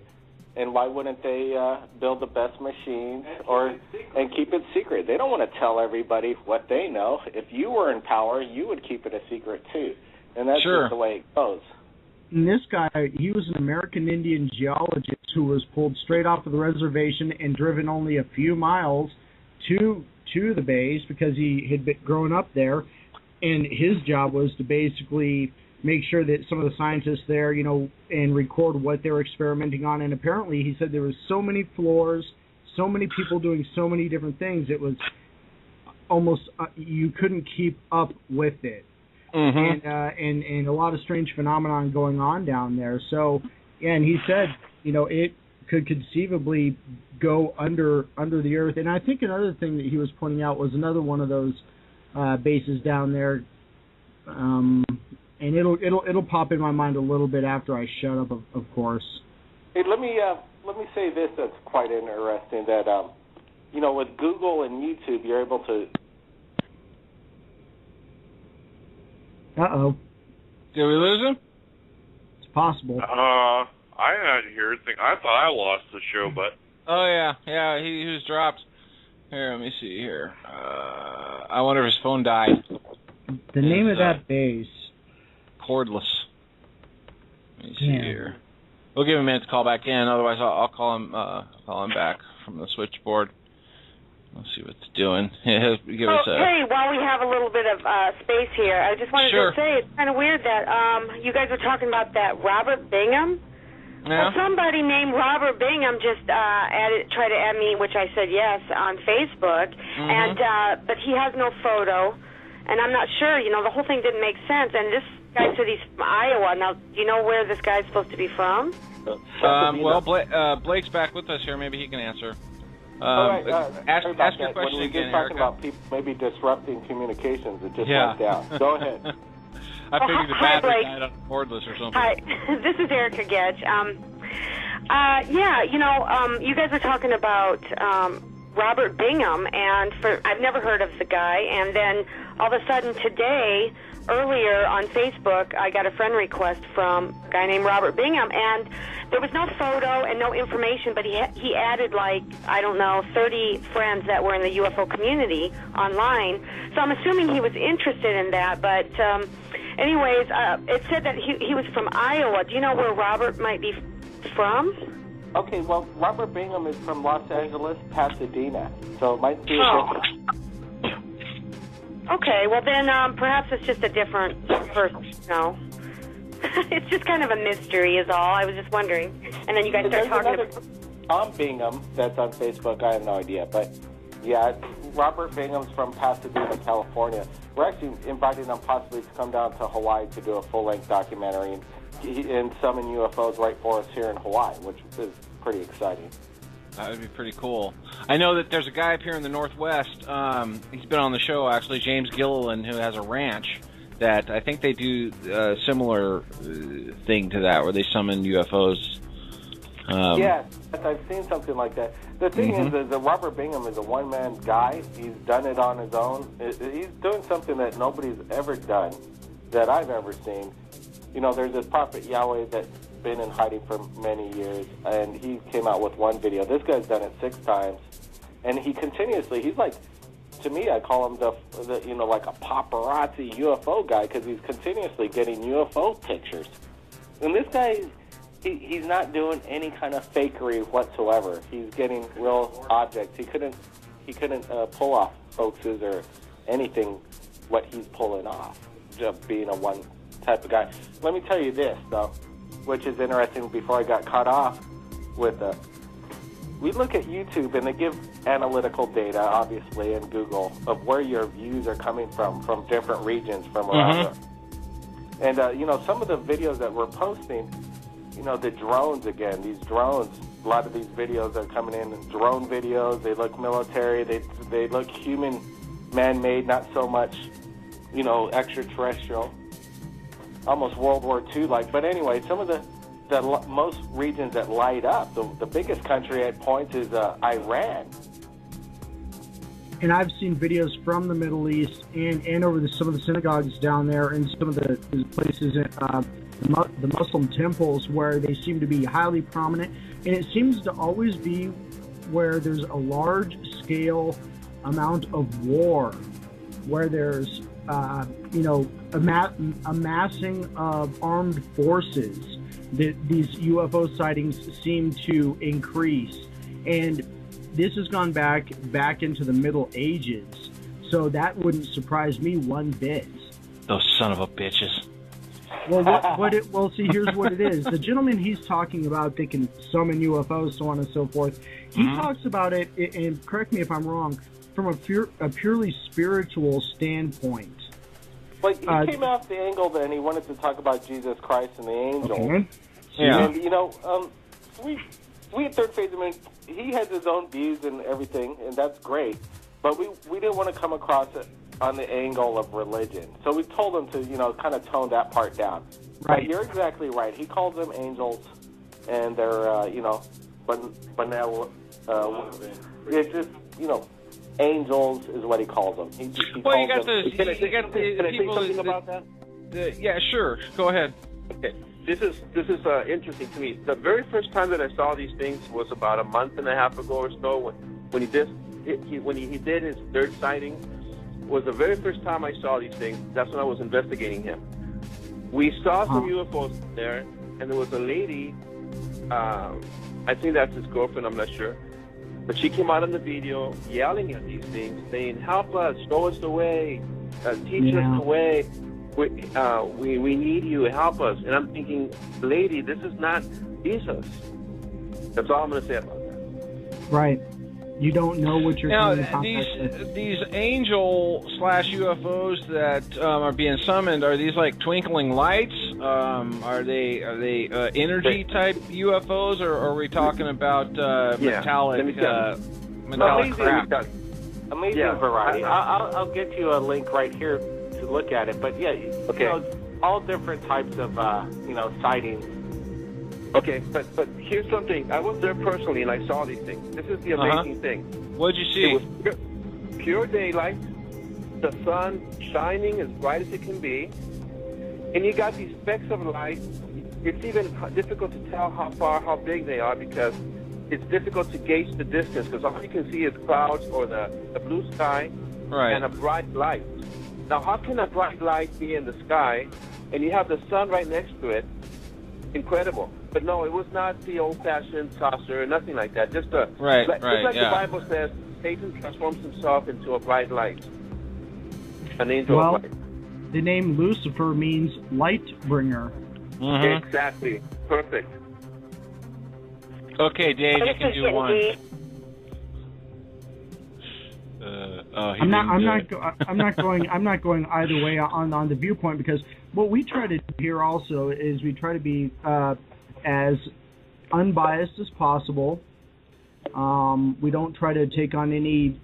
And why wouldn't they build the best machines and keep it secret? They don't want to tell everybody what they know. If you were in power, you would keep it a secret too. And that's just the way it goes. And this guy, he was an American Indian geologist who was pulled straight off of the reservation and driven only a few miles to the base because he had grown up there. And his job was to basically make sure that some of the scientists there, and record what they were experimenting on. And apparently he said there was so many floors, so many people doing so many different things, it was almost, you couldn't keep up with it. Mm-hmm. And a lot of strange phenomenon going on down there. So, and he said, it could conceivably go under the earth. And I think another thing that he was pointing out was another one of those bases down there, and it'll pop in my mind a little bit after I shut up, of course. Hey, let me say this that's quite interesting. That with Google and YouTube, you're able to. Did we lose him? It's possible. I didn't hear anything. I thought I lost the show, but... Oh, yeah, he was dropped. Here, let me see here. I wonder if his phone died. The name of that base. Cordless. Let me see here. We'll give him a minute to call back in. Otherwise, I'll call him back from the switchboard. Let's see what it's doing. Give us hey, while we have a little bit of space here, I just wanted to say it's kind of weird that you guys were talking about that Robert Bingham. Yeah. Well, somebody named Robert Bingham just tried to add me, which I said yes, on Facebook, and but he has no photo, and I'm not sure. You know, the whole thing didn't make sense. And this guy said he's from Iowa. Now, do you know where this guy's supposed to be from? Well, Blake's back with us here. Maybe he can answer. Ask your question when we again, get talking Erica. about people maybe disrupting communications, it just went down. Go ahead. I figured the battery died on cordless or something. Hi, this is Erica Gedge. You guys are talking about Robert Bingham, and I've never heard of the guy, and then all of a sudden today, earlier on Facebook, I got a friend request from a guy named Robert Bingham, and there was no photo and no information, but he added, 30 friends that were in the UFO community online. So I'm assuming he was interested in that, but anyways, it said that he was from Iowa. Do you know where Robert might be from? Okay, well, Robert Bingham is from Los Angeles, Pasadena, so it might be Okay, well then perhaps it's just a different person. No. It's just kind of a mystery is all. I was just wondering. And then you guys start talking about... Tom Bingham, that's on Facebook, I have no idea. But, yeah, Robert Bingham's from Pasadena, California. We're actually inviting him possibly to come down to Hawaii to do a full-length documentary and summon UFOs right for us here in Hawaii, which is pretty exciting. That would be pretty cool. I know that there's a guy up here in the Northwest. He's been on the show, actually, James Gilliland, who has a ranch that I think they do a similar thing to that, where they summon UFOs. Yes, I've seen something like that. The thing is that Robert Bingham is a one-man guy. He's done it on his own. He's doing something that nobody's ever done, that I've ever seen. You know, there's this prophet Yahweh that's been in hiding for many years, and he came out with one video. This guy's done it 6 times, and he continuously, he's like, to me, I call him the like a paparazzi UFO guy, because he's continuously getting UFO pictures. And this guy, he's not doing any kind of fakery whatsoever. He's getting real objects. He couldn't pull off hoaxes or anything what he's pulling off, just being a one type of guy. Let me tell you this, though, which is interesting before I got caught off with we look at YouTube, and they give analytical data, obviously, and Google, of where your views are coming from different regions from around And, some of the videos that we're posting, the drones again, these drones, a lot of these videos are coming in, drone videos, they look military, they look human, man-made, not so much, extraterrestrial, almost World War II-like. But anyway, some of the most regions that light up, the biggest country at points is Iran. And I've seen videos from the Middle East and over some of the synagogues down there and some of the places, the Muslim temples, where they seem to be highly prominent. And it seems to always be where there's a large-scale amount of war, where there's, amassing of armed forces. These UFO sightings seem to increase, and this has gone back into the Middle Ages, so that wouldn't surprise me one bit. Those son of a bitches. Well, see, here's what it is. The gentleman he's talking about, they can summon UFOs, so on and so forth. He talks about it, and correct me if I'm wrong, from a purely spiritual standpoint. Well, he came off the angle that he wanted to talk about Jesus Christ and the angels. Okay. Yeah. And, we at Third Phase, he has his own views and everything, and that's great. But we didn't want to come across it on the angle of religion. So we told him to, kind of tone that part down. Right. But you're exactly right. He calls them angels, and they're, benevolent. It's just, angels is what he calls them. He Well, calls you got them. the Can I say people something about that? Yeah, sure. Go ahead. Okay. This is interesting to me. The very first time that I saw these things was about a month and a half ago or so when he did his third sighting. Was the very first time I saw these things. That's when I was investigating him. We saw some UFOs there, and there was a lady. I think that's his girlfriend. I'm not sure. But she came out in the video yelling at these things, saying, "Help us, show us the way, teach us the way. We need you, help us." And I'm thinking, lady, this is not Jesus. That's all I'm going to say about that. Right. You don't know what you're now, doing. These angel/UFOs that are being summoned, are these like twinkling lights? Are they energy type UFOs, or are we talking about metallic crap? Amazing variety. I'll get you a link right here to look at it. But yeah, you know, all different types of sightings. Okay, but here's something. I was there personally, and I saw these things. This is the amazing thing. What'd you see? It was pure daylight, the sun shining as bright as it can be, and you got these specks of light. It's even difficult to tell how big they are because it's difficult to gauge the distance because all you can see is clouds or the blue sky and a bright light. Now, how can a bright light be in the sky and you have the sun right next to it? Incredible. But no, it was not the old-fashioned saucer, nothing like that. Just the the Bible says, Satan transforms himself into a bright light, an angel of light. The name Lucifer means light bringer. Exactly. Perfect. Okay, Dave, you can do one. I'm not going either way on the viewpoint because what we try to do here also is we try to be as unbiased as possible. We don't try to take on any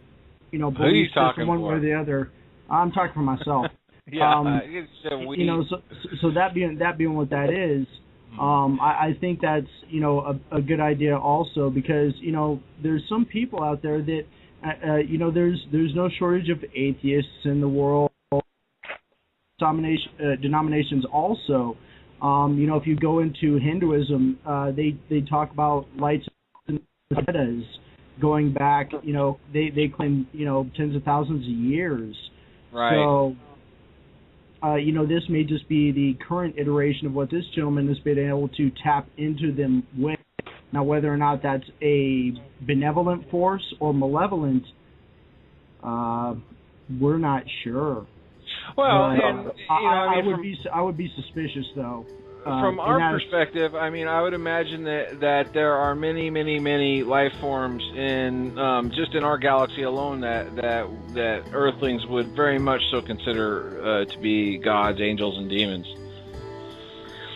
belief system one way or the other. I'm talking for myself. So that being what that is, I think that's a good idea also because there's some people out there that there's no shortage of atheists in the world. Denominations also. If you go into Hinduism, they talk about lights and Vedas going back. They claim tens of thousands of years. Right. So this may just be the current iteration of what this gentleman has been able to tap into them with. Now, whether or not that's a benevolent force or malevolent, we're not sure. Well, I would be suspicious though. From our perspective, I mean, I would imagine that there are many, many, many life forms in just in our galaxy alone that Earthlings would very much so consider to be gods, angels, and demons.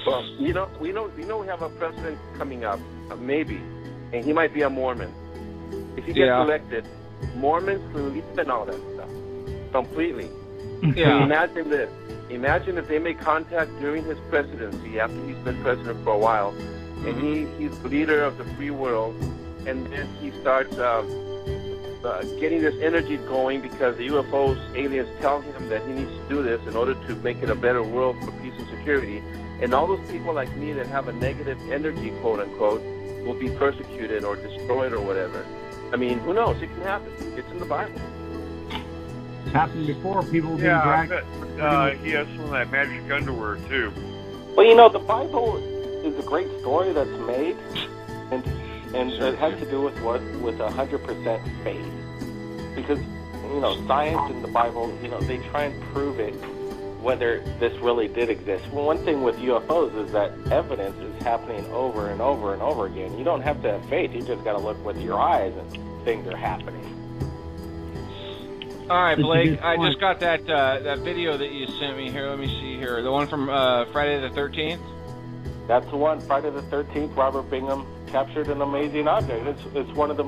Well, we have a president coming up, maybe, and he might be a Mormon. If he gets elected, Mormons believe in all that stuff completely. Yeah. Imagine this. Imagine if they make contact during his presidency, after he's been president for a while, and he's the leader of the free world, and then he starts getting this energy going because the UFOs, aliens tell him that he needs to do this in order to make it a better world for peace and security. And all those people like me that have a negative energy, quote unquote, will be persecuted or destroyed or whatever. I mean, who knows? It can happen. It's in the Bible. It's happened before. People being dragged. He has some of that magic underwear too. Well, the Bible is a great story that's made, and it has to do with 100% faith. Because science in the Bible, they try and prove it whether this really did exist. Well, one thing with UFOs is that evidence is happening over and over and over again. You don't have to have faith. You just got to look with your eyes and things are happening. All right, Blake, I just got that video that you sent me here. Let me see here. The one from Friday the 13th? That's the one. Friday the 13th, Robert Bingham captured an amazing object. It's one of the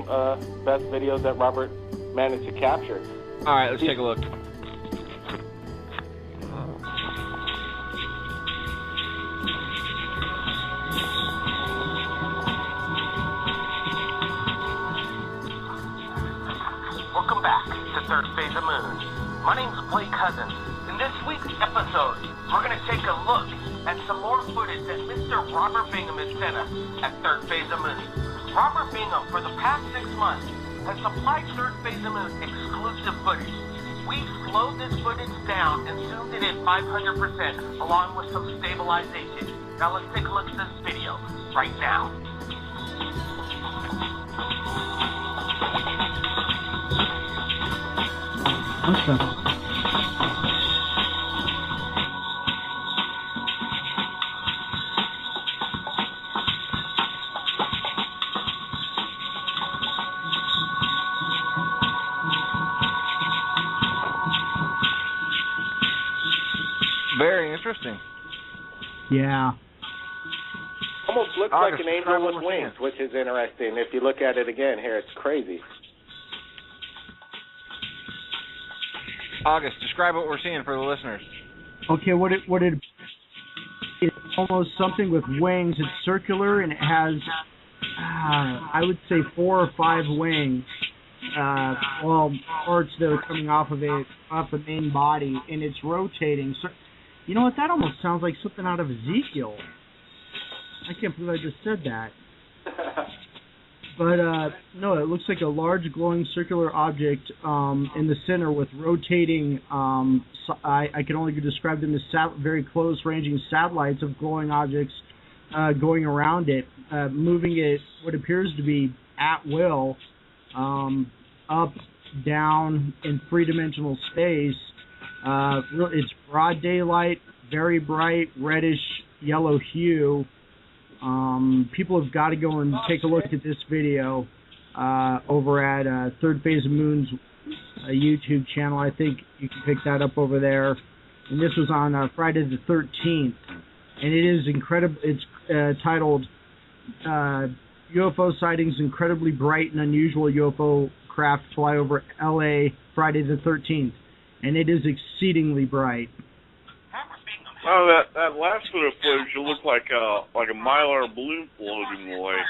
best videos that Robert managed to capture. All right, let's take a look. Welcome back to Third Phase of Moon. My name's Blake Cousins, In this week's episode, we're going to take a look at some more footage that Mr. Robert Bingham has sent us at Third Phase of Moon. Robert Bingham, for the past 6 months, has supplied Third Phase of Moon exclusive footage. We've slowed this footage down and zoomed it in 500% along with some stabilization. Now let's take a look at this video right now. Awesome. Very interesting. Yeah. Almost looks like an angel with wings, which is interesting. If you look at it again here, it's crazy. August, describe what we're seeing for the listeners. Okay, it's almost something with wings. It's circular and it has, I would say 4 or 5 wings. Parts that are coming off the main body, and it's rotating. So, you know what? That almost sounds like something out of Ezekiel. I can't believe I just said that. But no, it looks like a large glowing circular object in the center with rotating. I can only describe them as very close-ranging satellites of glowing objects going around it, moving it what appears to be at will, up, down in 3-dimensional space. It's broad daylight, very bright reddish yellow hue. People have got to go and take a look at this video over at Third Phase of Moon's YouTube channel. I think you can pick that up over there. And this was on Friday the 13th. And it is incredible. It's titled UFO Sightings, Incredibly Bright and Unusual UFO Craft Fly Over L.A. Friday the 13th. And it is exceedingly bright. Oh, that last bit of footage, it looked like a Mylar balloon floating away.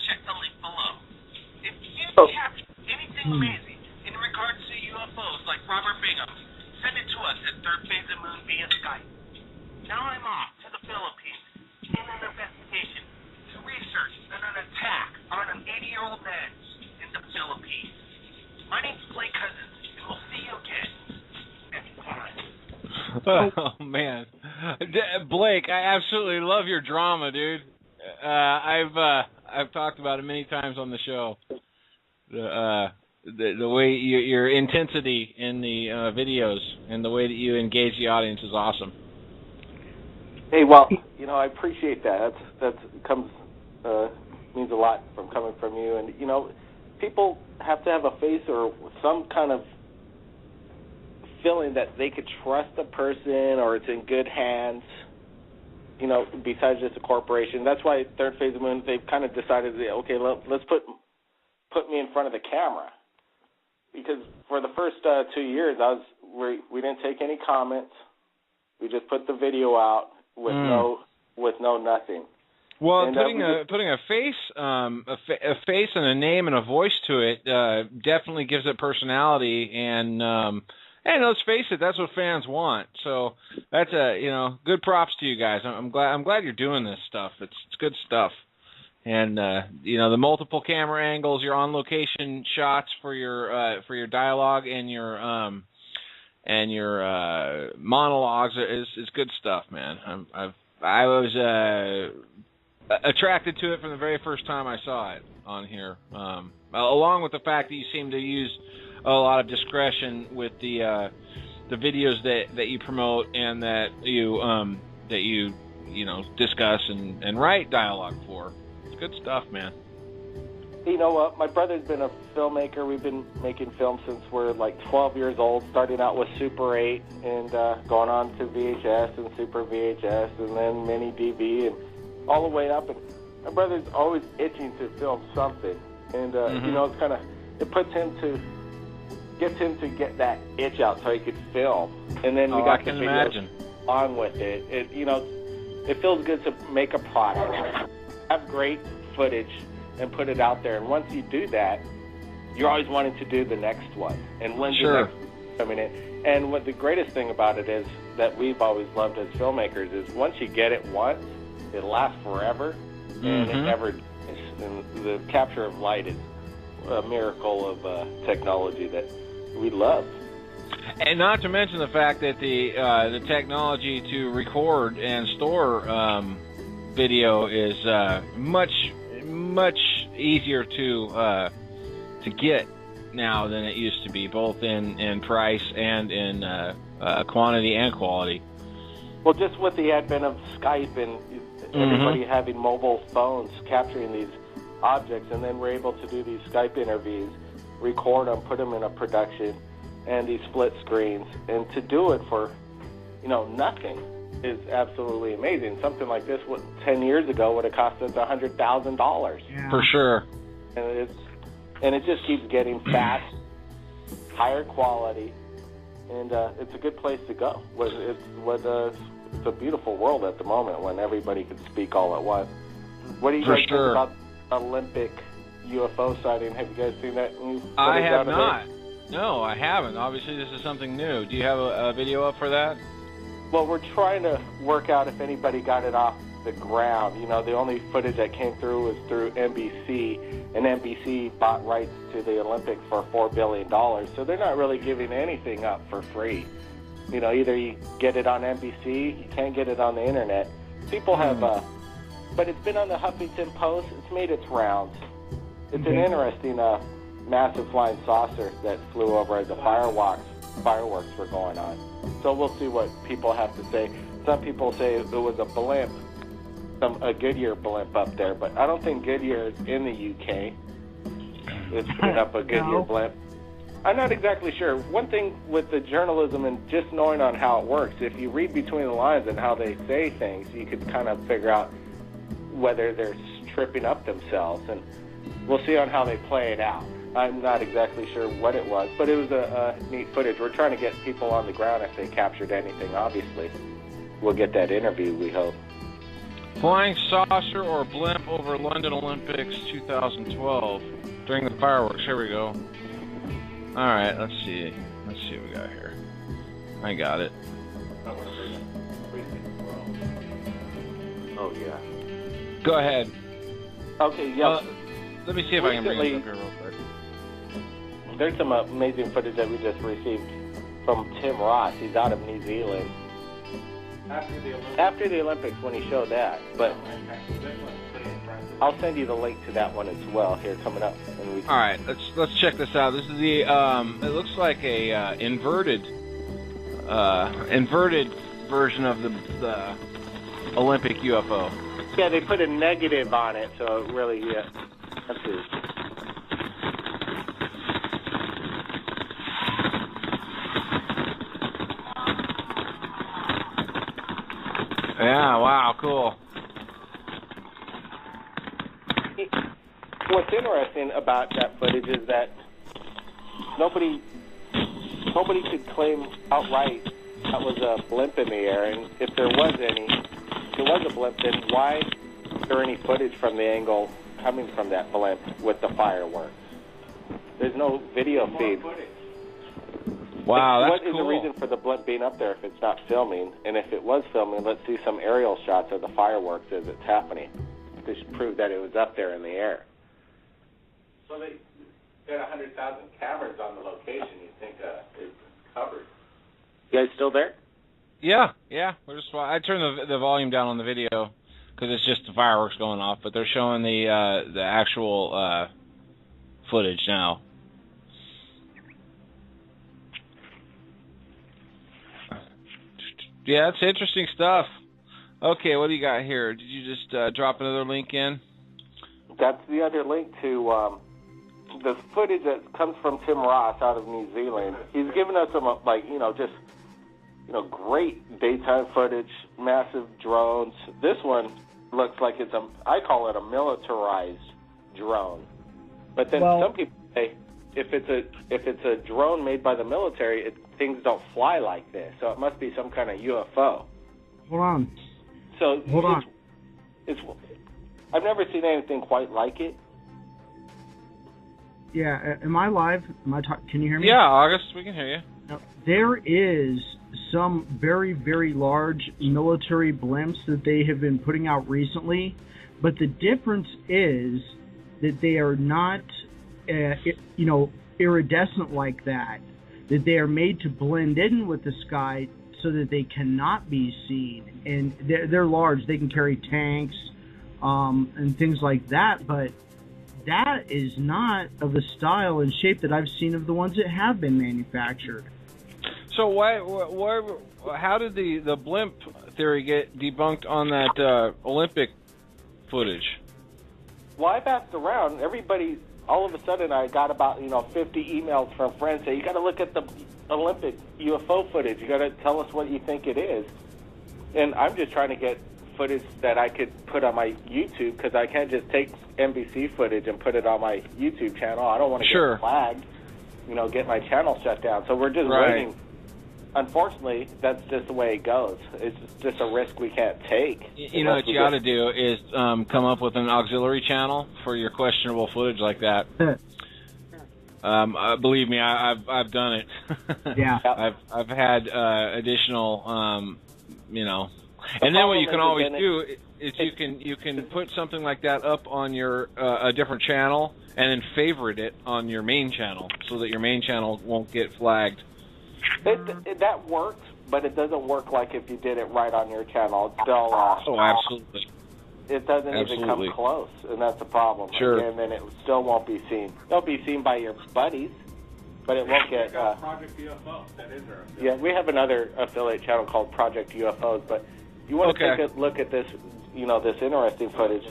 Check the link below. If you have anything amazing in regards to UFOs like Robert Bingham, send it to us at Third Phase of Moon via Skype. Now I'm off to the Philippines in an investigation to research an attack on an 80-year-old man in the Philippines. My name's Blake Cousins, and we'll see you again next time. Oh man, Blake, I absolutely love your drama, dude. I've talked about it many times on the show. The way your intensity in the videos and the way that you engage the audience is awesome. Hey, well, I appreciate that. That comes means a lot from coming from you, and people have to have a face or some kind of feeling that they could trust a person or it's in good hands, besides just a corporation. That's why Third Phase of Moon, they've kind of decided, okay, let's put me in front of the camera. Because for the first 2 years, we didn't take any comments. We just put the video out with no nothing. Well, and, putting a face and a name and a voice to it definitely gives it personality, and let's face it, that's what fans want. So that's good props to you guys. I'm glad you're doing this stuff. It's good stuff, and the multiple camera angles, your on location shots for your dialogue and your monologues is good stuff, man. I was attracted to it from the very first time I saw it on here, along with the fact that you seem to use a lot of discretion with the videos that you promote and that you discuss and write dialogue for. It's good stuff, man. You know what? My brother's been a filmmaker. We've been making films since we're like 12 years old, starting out with Super 8 and going on to VHS and Super VHS and then Mini DV and all the way up. And my brother's always itching to film something. And, it's kind of, it gets him to get that itch out so he could film. And then we got the videos on with it. It feels good to make a product, have great footage, and put it out there. And once you do that, you're always wanting to do the next one. And when's the next coming in. And what the greatest thing about it is that we've always loved as filmmakers is once you get it once, it lasts forever, and it never. And the capture of light is a miracle of technology that we love. And not to mention the fact that the technology to record and store video is much easier to get now than it used to be, both in price and in quantity and quality. Well, just with the advent of Skype and everybody having mobile phones capturing these objects, and then we're able to do these Skype interviews, record them, put them in a production, and these split screens, and to do it for, nothing is absolutely amazing. Something like this, 10 years ago, would have cost us $100,000. Yeah. For sure. And it just keeps getting fast, higher quality, and it's a good place to go. It's a beautiful world at the moment when everybody can speak all at once. What do you guys think about Olympic UFO sighting? Have you guys seen that? I have not. No, I haven't. Obviously, this is something new. Do you have a video up for that? Well, we're trying to work out if anybody got it off the ground. The only footage that came through was through NBC, and NBC bought rights to the Olympics for $4 billion. So they're not really giving anything up for free. Either you get it on NBC, you can't get it on the internet. People have, but it's been on the Huffington Post. It's made its rounds. It's an interesting massive flying saucer that flew over as the fireworks were going on. So we'll see what people have to say. Some people say it was a blimp, a Goodyear blimp up there, but I don't think Goodyear is in the UK. It's putting up a Goodyear blimp. I'm not exactly sure. One thing with the journalism and just knowing on how it works, if you read between the lines and how they say things, you could kind of figure out whether they're tripping up themselves, and we'll see on how they play it out. I'm not exactly sure what it was, but it was a neat footage. We're trying to get people on the ground if they captured anything, obviously. We'll get that interview, we hope. Flying saucer or blimp over London Olympics 2012 during the fireworks. Here we go. All right, let's see. Let's see what we got here. I got it. Oh, yeah. Go ahead. Okay, yeah. Let me see if I can bring it up here real quick. There's some amazing footage that we just received from Tim Ross. He's out of New Zealand. After the Olympics when he showed that. But I'll send you the link to that one as well here coming up. All right, let's check this out. This is the it looks like a inverted version of the Olympic UFO. Yeah, they put a negative on it, so it really let's see. Yeah, wow, cool. What's interesting about that footage is that nobody could claim outright that was a blimp in the air, and if there was a blimp, then why is there any footage from the angle coming from that blimp with the fireworks? There's no video feed. Wow, that's What is cool. the reason for the blimp being up there if it's not filming? And if it was filming, let's see some aerial shots of the fireworks as it's happening to prove that it was up there in the air. So they got 100,000 cameras on the location. You think it's covered? You guys still there? Yeah. We're just. I turned the volume down on the video because it's just the fireworks going off, but they're showing the actual footage now. Yeah, it's interesting stuff. Okay, what do you got here? Did you just drop another link in? That's the other link to the footage that comes from Tim Ross out of New Zealand. He's given us some, great daytime footage, massive drones. This one looks like I call it a militarized drone. But then some people say if it's a drone made by the military, things don't fly like this. So it must be some kind of UFO. Hold on. I've never seen anything quite like it. Yeah, am I live? Can you hear me? Yeah, August, we can hear you. Yep. there is some very, very large military blimps that they have been putting out recently, but the difference is that they are not, iridescent like that. That they are made to blend in with the sky so that they cannot be seen, and they're large. They can carry tanks and things like that, but that is not of the style and shape that I've seen of the ones that have been manufactured. So how did the blimp theory get debunked on that Olympic footage? Well, I've asked around. Everybody, all of a sudden, I got about 50 emails from friends saying, you got to look at the Olympic UFO footage. You got to tell us what you think it is. And I'm just trying to get footage that I could put on my YouTube, because I can't just take NBC footage and put it on my YouTube channel. I don't want to get flagged, get my channel shut down. So we're just waiting. Unfortunately, that's just the way it goes. It's just a risk we can't take. You know what you got to do is come up with an auxiliary channel for your questionable footage like that. Believe me, I've done it. Yeah, I've had additional, And then what you can always do is you can put something like that up on your a different channel and then favorite it on your main channel so that your main channel won't get flagged. That works, but it doesn't work like if you did it right on your channel. Still, oh, absolutely. It doesn't even come close, and that's the problem. Sure. And then it still won't be seen. It'll be seen by your buddies, but it won't get... Project UFO. That is our affiliate. Yeah, we have another affiliate channel called Project UFOs, but you want to take a look at this, this interesting footage,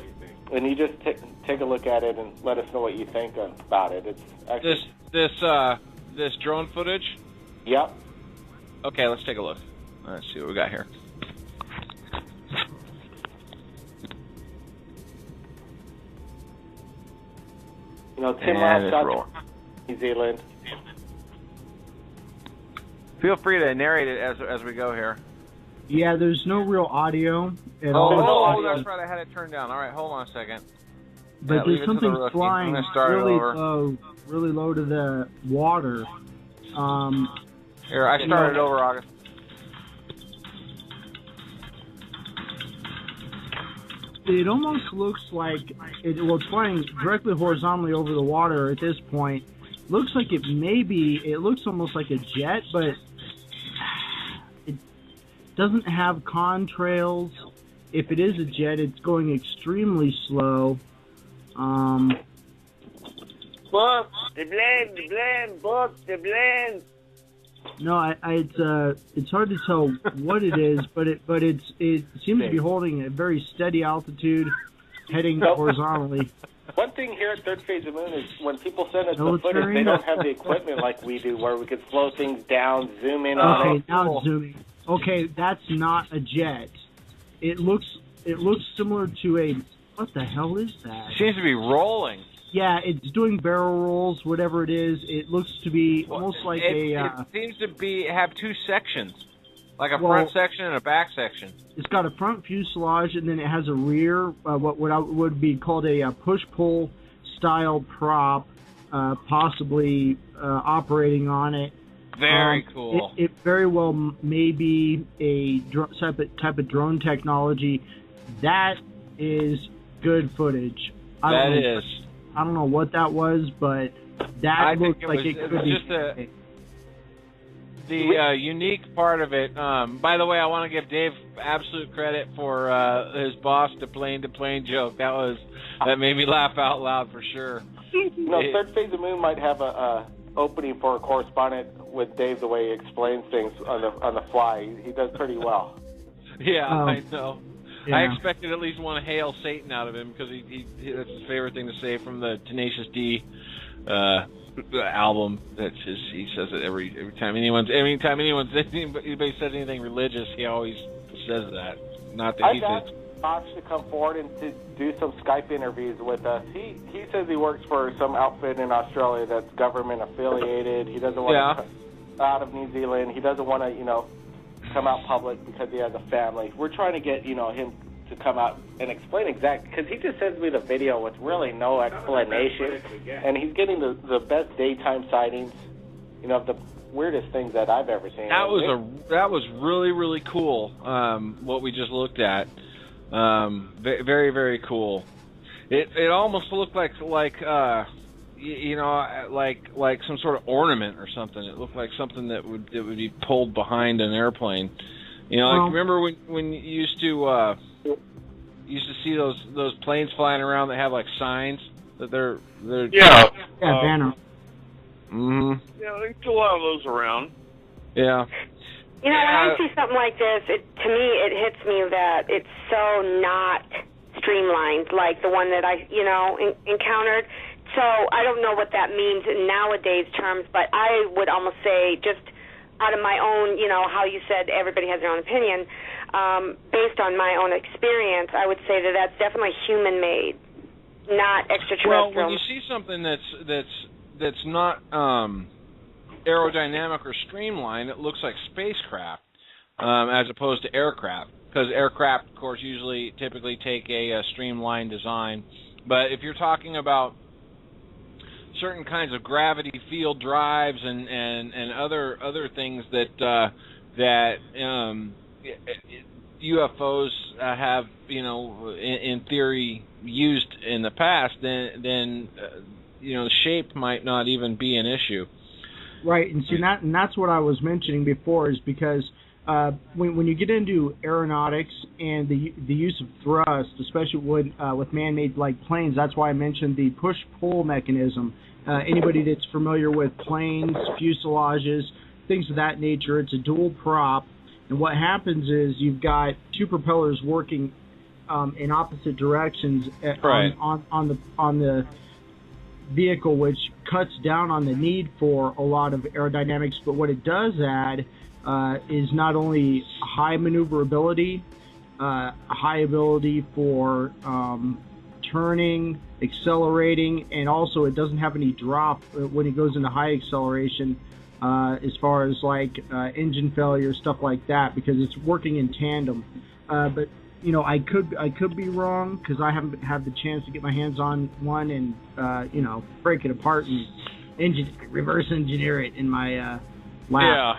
and you just take a look at it and let us know what you think about it. It's actually... This drone footage? Yep. Okay, let's take a look. Let's see what we got here. Tim Ross, New Zealand. Feel free to narrate it as we go here. Yeah, there's no real audio at all. Oh, that's right. I had it turned down. All right, hold on a second. But there's something flying really low to the water. Here, I started over, August. It almost looks like it's flying directly horizontally over the water at this point. Looks like it looks almost like a jet, but it doesn't have contrails. If it is a jet, it's going extremely slow. Book the blend, book the blend. No, it's hard to tell what it is, but it seems to be holding a very steady altitude, heading horizontally. One thing here at Third Phase of Moon is when people send us the footage, they don't have the equipment like we do, where we could slow things down, zoom in on it. Okay, now it's zooming. Okay, that's not a jet. It looks similar to a... What the hell is that? It seems to be rolling. Yeah, it's doing barrel rolls, whatever it is. It looks to be almost like it seems to have two sections, like a front section and a back section. It's got a front fuselage, and then it has a rear, what would be called a push-pull style prop, possibly operating on it. Very cool. It very well may be a type of drone technology. That is good footage. I don't know what that was, but that looks like it could be. Just the unique part of it. By the way, I want to give Dave absolute credit for his boss to plane joke. That made me laugh out loud for sure. Third Phase of Moon might have a opening for a correspondent with Dave, the way he explains things on the fly. He does pretty well. Yeah, I know. Yeah. I expected at least one Hail Satan out of him, because that's his favorite thing to say from the Tenacious D album. He says it every time anybody says anything religious, he always says that. Not that he says. Josh to come forward and to do some Skype interviews with us. He says he works for some outfit in Australia that's government affiliated. He doesn't want to come out of New Zealand. He doesn't want to come out public because he has a family. We're trying to get him to come out and explain exactly, because he just sends me the video with really no explanation, and he's getting the best daytime sightings the weirdest things that I've ever seen. That was really, really cool. What we just looked at, very, very cool. It almost looked like like some sort of ornament or something. It looked like something that would be pulled behind an airplane. Like remember when you used to see those planes flying around that have like signs that they're banner. Mm-hmm. Yeah, there's a lot of those around. Yeah. When I see something like this, to me it hits me that it's so not streamlined like the one that I encountered. So I don't know what that means in nowadays terms, but I would almost say, just out of my own, how you said everybody has their own opinion, based on my own experience, I would say that that's definitely human-made, not extraterrestrial. Well, when you see something that's not aerodynamic or streamlined, it looks like spacecraft as opposed to aircraft, because aircraft, of course, typically take a streamlined design. But if you're talking about certain kinds of gravity field drives and other things that UFOs have, in theory used in the past, then shape might not even be an issue. Right, and see, that's what I was mentioning before, is because when you get into aeronautics and the use of thrust, especially with man-made like planes, that's why I mentioned the push-pull mechanism. Anybody that's familiar with planes, fuselages, things of that nature, it's a dual prop, and what happens is you've got two propellers working in opposite directions on the vehicle, which cuts down on the need for a lot of aerodynamics. But what it does add is not only high maneuverability, high ability for turning, accelerating, and also it doesn't have any drop when it goes into high acceleration, as far as like engine failure, stuff like that, because it's working in tandem. But I could be wrong, because I haven't had the chance to get my hands on one and break it apart and reverse engineer it in my lab. Yeah.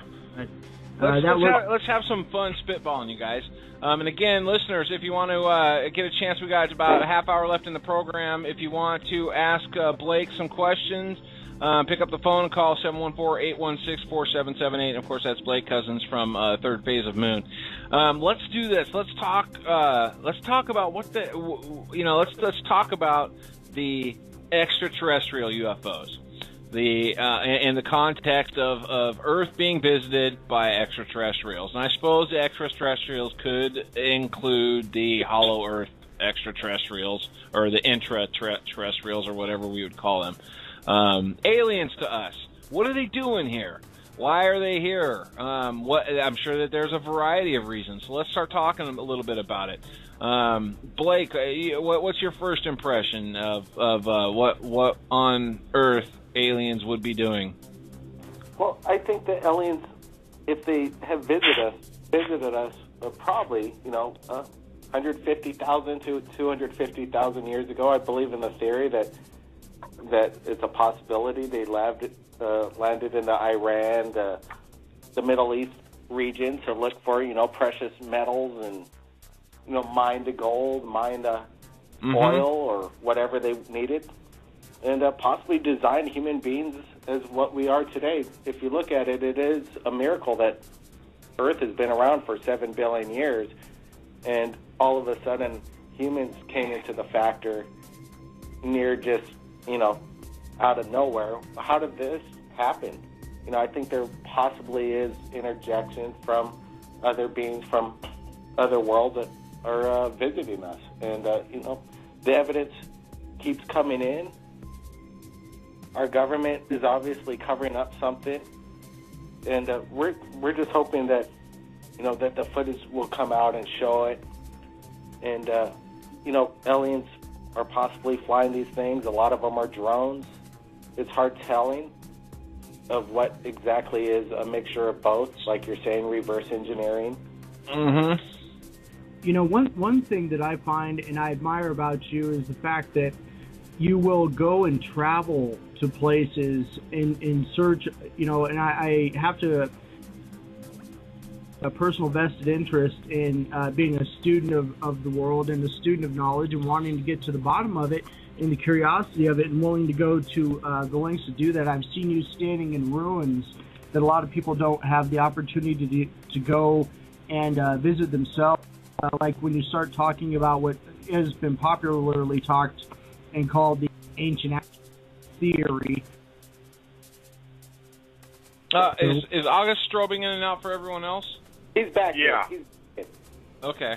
But, let's have some fun spitballing, you guys. And again, listeners, if you want to get a chance, we got about a half hour left in the program. If you want to ask Blake some questions, pick up the phone and call 714-816-4778. Of course, that's Blake Cousins from Third Phase of Moon. Let's do this. Let's talk about let's talk about the extraterrestrial UFOs. In the context of Earth being visited by extraterrestrials. And I suppose the extraterrestrials could include the hollow Earth extraterrestrials, or the intraterrestrials, or whatever we would call them. Aliens to us. What are they doing here? Why are they here? I'm sure that there's a variety of reasons. So let's start talking a little bit about it. Blake, what's your first impression of what on Earth aliens would be doing? Well, I think the aliens, if they have visited us, probably 150,000 to 250,000 years ago. I believe in the theory that it's a possibility they landed in the Iran, the Middle East region to look for precious metals and mine the gold, mine the oil, or whatever they needed, and possibly design human beings as what we are today. If you look at it, it is a miracle that Earth has been around for 7 billion years, and all of a sudden humans came into the factor near just, out of nowhere. How did this happen? I think there possibly is interjection from other beings from other worlds that are visiting us. And, the evidence keeps coming in. Our government is obviously covering up something. And we're just hoping that, that the footage will come out and show it. And, aliens are possibly flying these things. A lot of them are drones. It's hard telling of what exactly is a mixture of both, like you're saying, reverse engineering. Mm-hmm. One thing that I find and I admire about you is the fact that you will go and travel to places in search, and I have to a personal vested interest in being a student of the world and a student of knowledge and wanting to get to the bottom of it and the curiosity of it and willing to go to the lengths to do that. I've seen you standing in ruins that a lot of people don't have the opportunity to go and visit themselves. Like when you start talking about what has been popularly talked and called the ancient theory. Is August strobing in and out for everyone else? He's back. Yeah. Okay.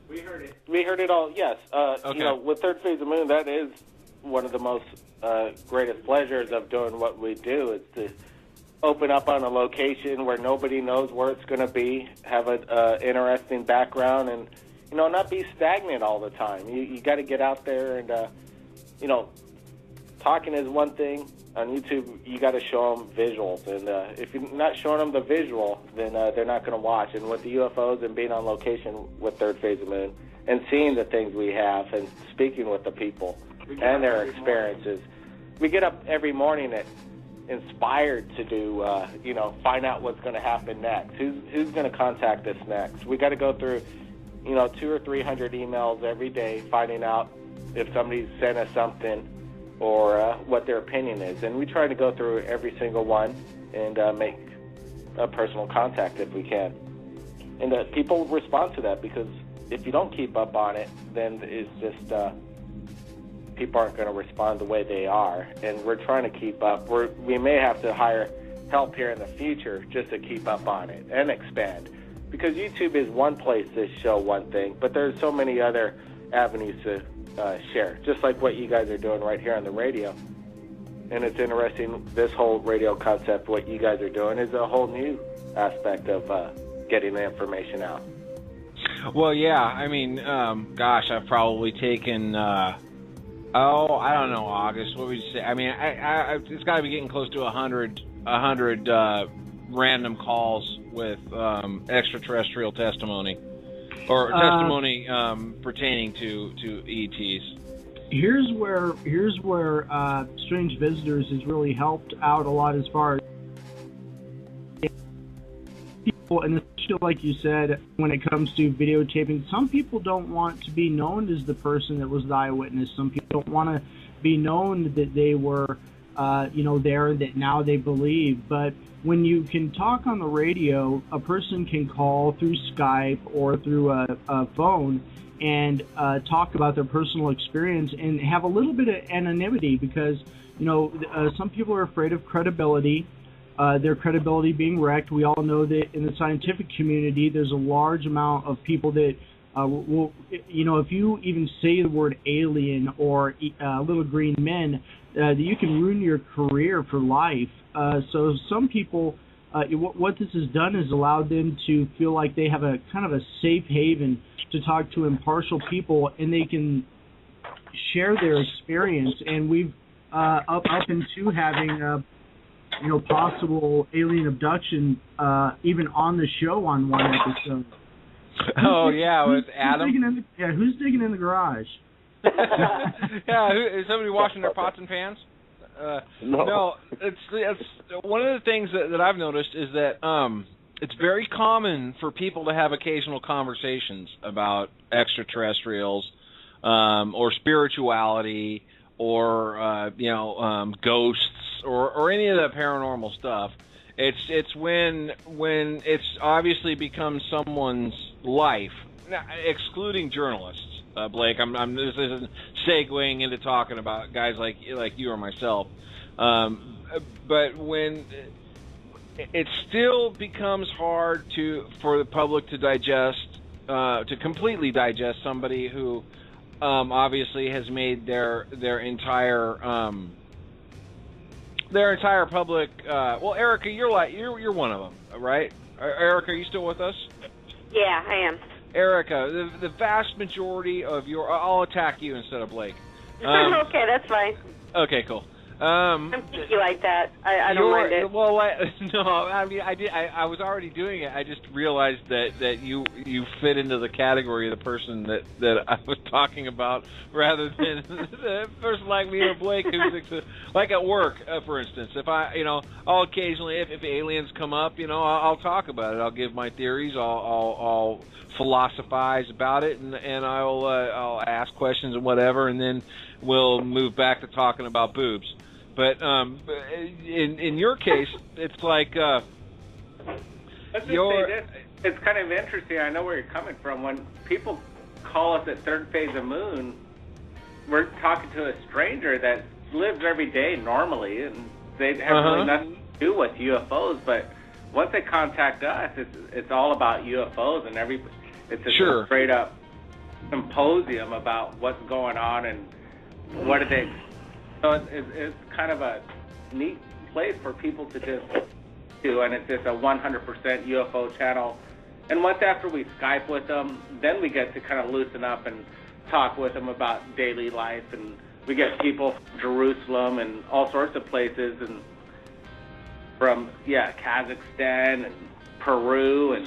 We heard it. We heard it all. Yes. Okay. With Third Phase of Moon, that is one of the most greatest pleasures of doing what we do. Is to open up on a location where nobody knows where it's going to be, have an interesting background, and not be stagnant all the time. You got to get out there and talking is one thing. On YouTube, you got to show them visuals, and if you're not showing them the visual, then they're not going to watch. And with the UFOs and being on location with Third Phase of Moon and seeing the things we have and speaking with the people and their experiences, we get up every morning inspired to do, find out what's going to happen next. Who's going to contact us next? We got to go through, 200 or 300 emails every day, finding out if somebody sent us something or what their opinion is. And we try to go through every single one and make a personal contact if we can. And people respond to that, because if you don't keep up on it, then it's just people aren't going to respond the way they are. And we're trying to keep up. We may have to hire help here in the future just to keep up on it and expand. Because YouTube is one place to show one thing, but there's so many other avenues to share, just like what you guys are doing right here on the radio. And it's interesting, this whole radio concept, what you guys are doing, is a whole new aspect of getting the information out. Well, yeah, I mean, gosh, I've probably taken, I don't know, August, what would you say? I mean, it's got to be getting close to 100 random calls with extraterrestrial testimony. Or testimony pertaining to ETs. Here's where Strange Visitors has really helped out a lot as far as people, and especially like you said, when it comes to videotaping, some people don't want to be known as the person that was the eyewitness. Some people don't want to be known that they were, there, that now they believe. But when you can talk on the radio, a person can call through Skype or through a phone and talk about their personal experience and have a little bit of anonymity, because, some people are afraid of credibility, their credibility being wrecked. We all know that in the scientific community, there's a large amount of people that will, if you even say the word alien or little green men, that you can ruin your career for life. So some people, what this has done is allowed them to feel like they have a kind of a safe haven to talk to impartial people, and they can share their experience. And we've up into having possible alien abduction even on the show on one episode. Oh yeah, with Adam. Who's digging in the garage? Yeah, is somebody washing their pots and pans? No, it's one of the things that I've noticed is that it's very common for people to have occasional conversations about extraterrestrials or spirituality or ghosts or any of that paranormal stuff. It's when it's obviously becomes someone's life, now, excluding journalists. Blake, this isn't segueing into talking about guys like you or myself, but when it still becomes hard for the public to digest, to completely digest somebody who obviously has made their entire public. Well, Erica, you're one of them, right? Erica, are you still with us? Yeah, I am. Erica, the vast majority of I'll attack you instead of Blake. Okay, that's fine. Okay, cool. I'm picky like that. I don't mind it. Well, no, I mean, I was already doing it. I just realized that you fit into the category of the person that I was talking about, rather than a person like me or Blake, who's like at work, for instance. If I'll occasionally, if aliens come up, I'll talk about it. I'll give my theories. I'll philosophize about it, and I'll ask questions and whatever, and then we'll move back to talking about boobs. But in your case, it's like let's just say this. It's kind of interesting. I know where you're coming from. When people call us at third phase of moon, we're talking to a stranger that lives every day normally, and they have really nothing to do with UFOs. But once they contact us, it's all about UFOs, and it's a straight up symposium about what's going on and what are they. So it's kind of a neat place for people to just do, and it's just a 100% UFO channel. And once after we Skype with them, then we get to kind of loosen up and talk with them about daily life. And we get people from Jerusalem and all sorts of places, and from Kazakhstan and Peru and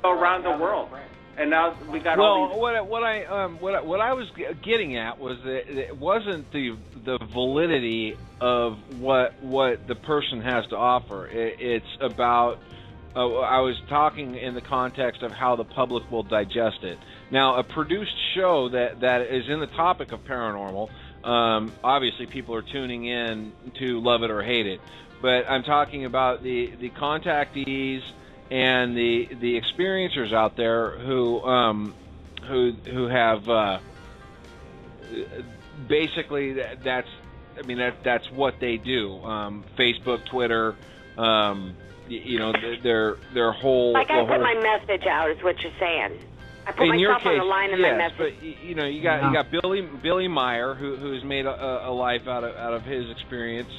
around the world. And now we got all these. What I was getting at was that it wasn't the validity of what the person has to offer. It's about. I was talking in the context of how the public will digest it. Now, a produced show that is in the topic of paranormal, obviously people are tuning in to love it or hate it. But I'm talking about the contactees and the experiencers out there who have basically that's what they do. Facebook, Twitter, their whole. Like I put my message out, is what you're saying. I put myself on the line in my message. But you got Billy Meyer, who's made a life out of his experience.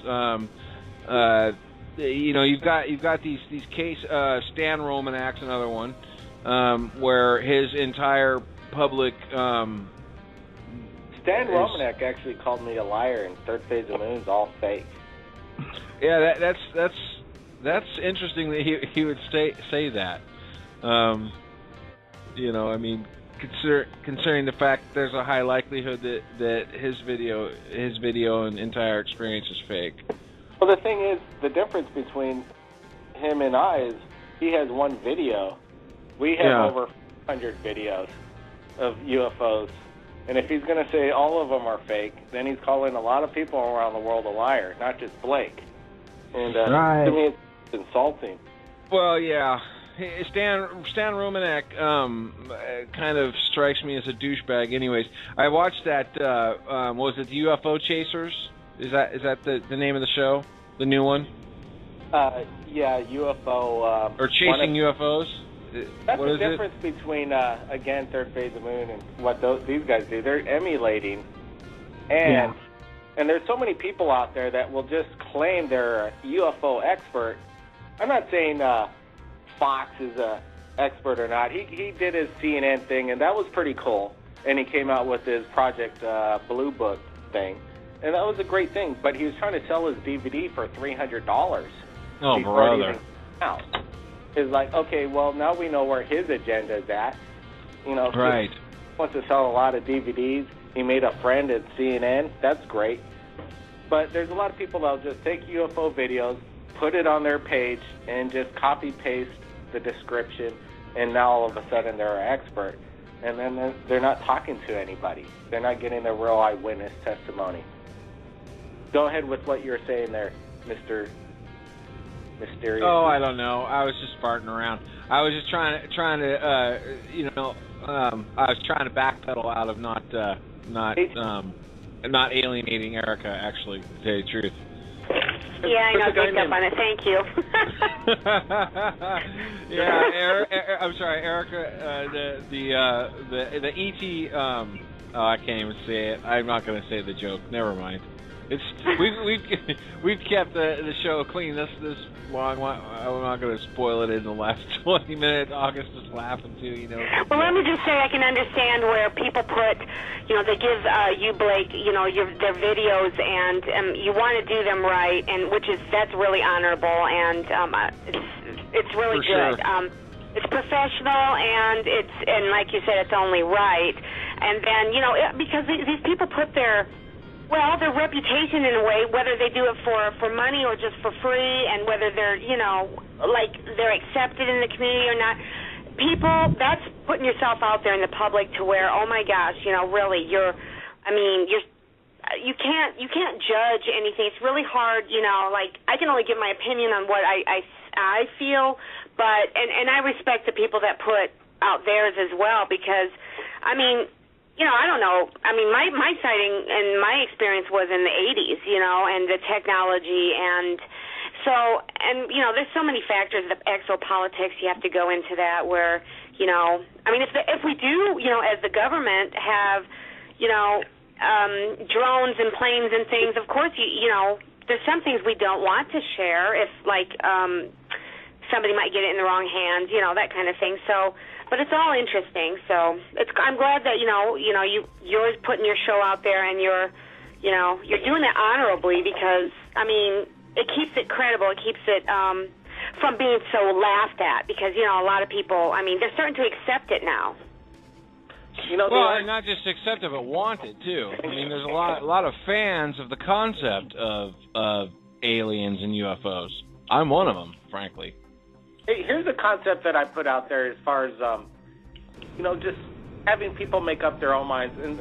You've got these case Stan Romanak's another one, where his entire public. Stan Romanak actually called me a liar, and third phase of moon's all fake. Yeah, that's interesting that he would say that. Considering the fact that there's a high likelihood that his video and entire experience is fake. Well, the thing is, the difference between him and I is he has one video. We have over 100 videos of UFOs. And if he's going to say all of them are fake, then he's calling a lot of people around the world a liar, not just Blake. And to me, it's insulting. Well, yeah. Stan Romanak kind of strikes me as a douchebag. Anyways, I watched that. Was it the UFO Chasers? Is that the name of the show? The new one? Yeah, UFO. Or Chasing UFOs? That's the difference between, again, Third Phase of Moon and what these guys do. They're emulating. And there's so many people out there that will just claim they're a UFO expert. I'm not saying Fox is a expert or not. He did his CNN thing, and that was pretty cool. And he came out with his Project Blue Book thing. And that was a great thing, but he was trying to sell his DVD for $300. Oh, brother. It's like, okay, well, now we know where his agenda is at. Right. He wants to sell a lot of DVDs. He made a friend at CNN. That's great. But there's a lot of people that will just take UFO videos, put it on their page, and just copy-paste the description, and now all of a sudden they're an expert. And then they're not talking to anybody. They're not getting a real eyewitness testimony. Go ahead with what you were saying there, Mr. Mysterious. Oh, I don't know. I was just farting around. I was just trying to I was trying to backpedal out of not alienating Erica, actually, to tell you the truth. Yeah, I know. Picked up on it. Thank you. I'm sorry, Erica. The ET. I can't even say it. I'm not going to say the joke. Never mind. we've kept the show clean this long. I'm not going to spoil it in the last 20 minutes. August is laughing too, you know. Well, let me just say I can understand where people put, they give you, Blake, their videos, and you want to do them right, and that's really honorable, and it's really For good. sure. It's professional, and like you said, it's only right. And then because these people put their reputation in a way, whether they do it for money or just for free, and whether they're, they're accepted in the community or not. People, that's putting yourself out there in the public to where, oh my gosh, really, you can't judge anything. It's really hard, I can only give my opinion on what I feel, but, and I respect the people that put out theirs as well, because, I don't know. My sighting and my experience was in the 80s, and the technology, and so, there's so many factors, the exopolitics, you have to go into that where, if we do, as the government have, drones and planes and things, of course, there's some things we don't want to share if, somebody might get it in the wrong hands, that kind of thing. So, but it's all interesting. So I'm glad that you're putting your show out there, and you're doing it honorably, because it keeps it credible. It keeps it from being so laughed at, because a lot of people, they're starting to accept it now. Well, not just accept it, but want it too. There's a lot of fans of the concept of aliens and UFOs. I'm one of them, frankly. Hey, here's a concept that I put out there as far as, just having people make up their own minds. And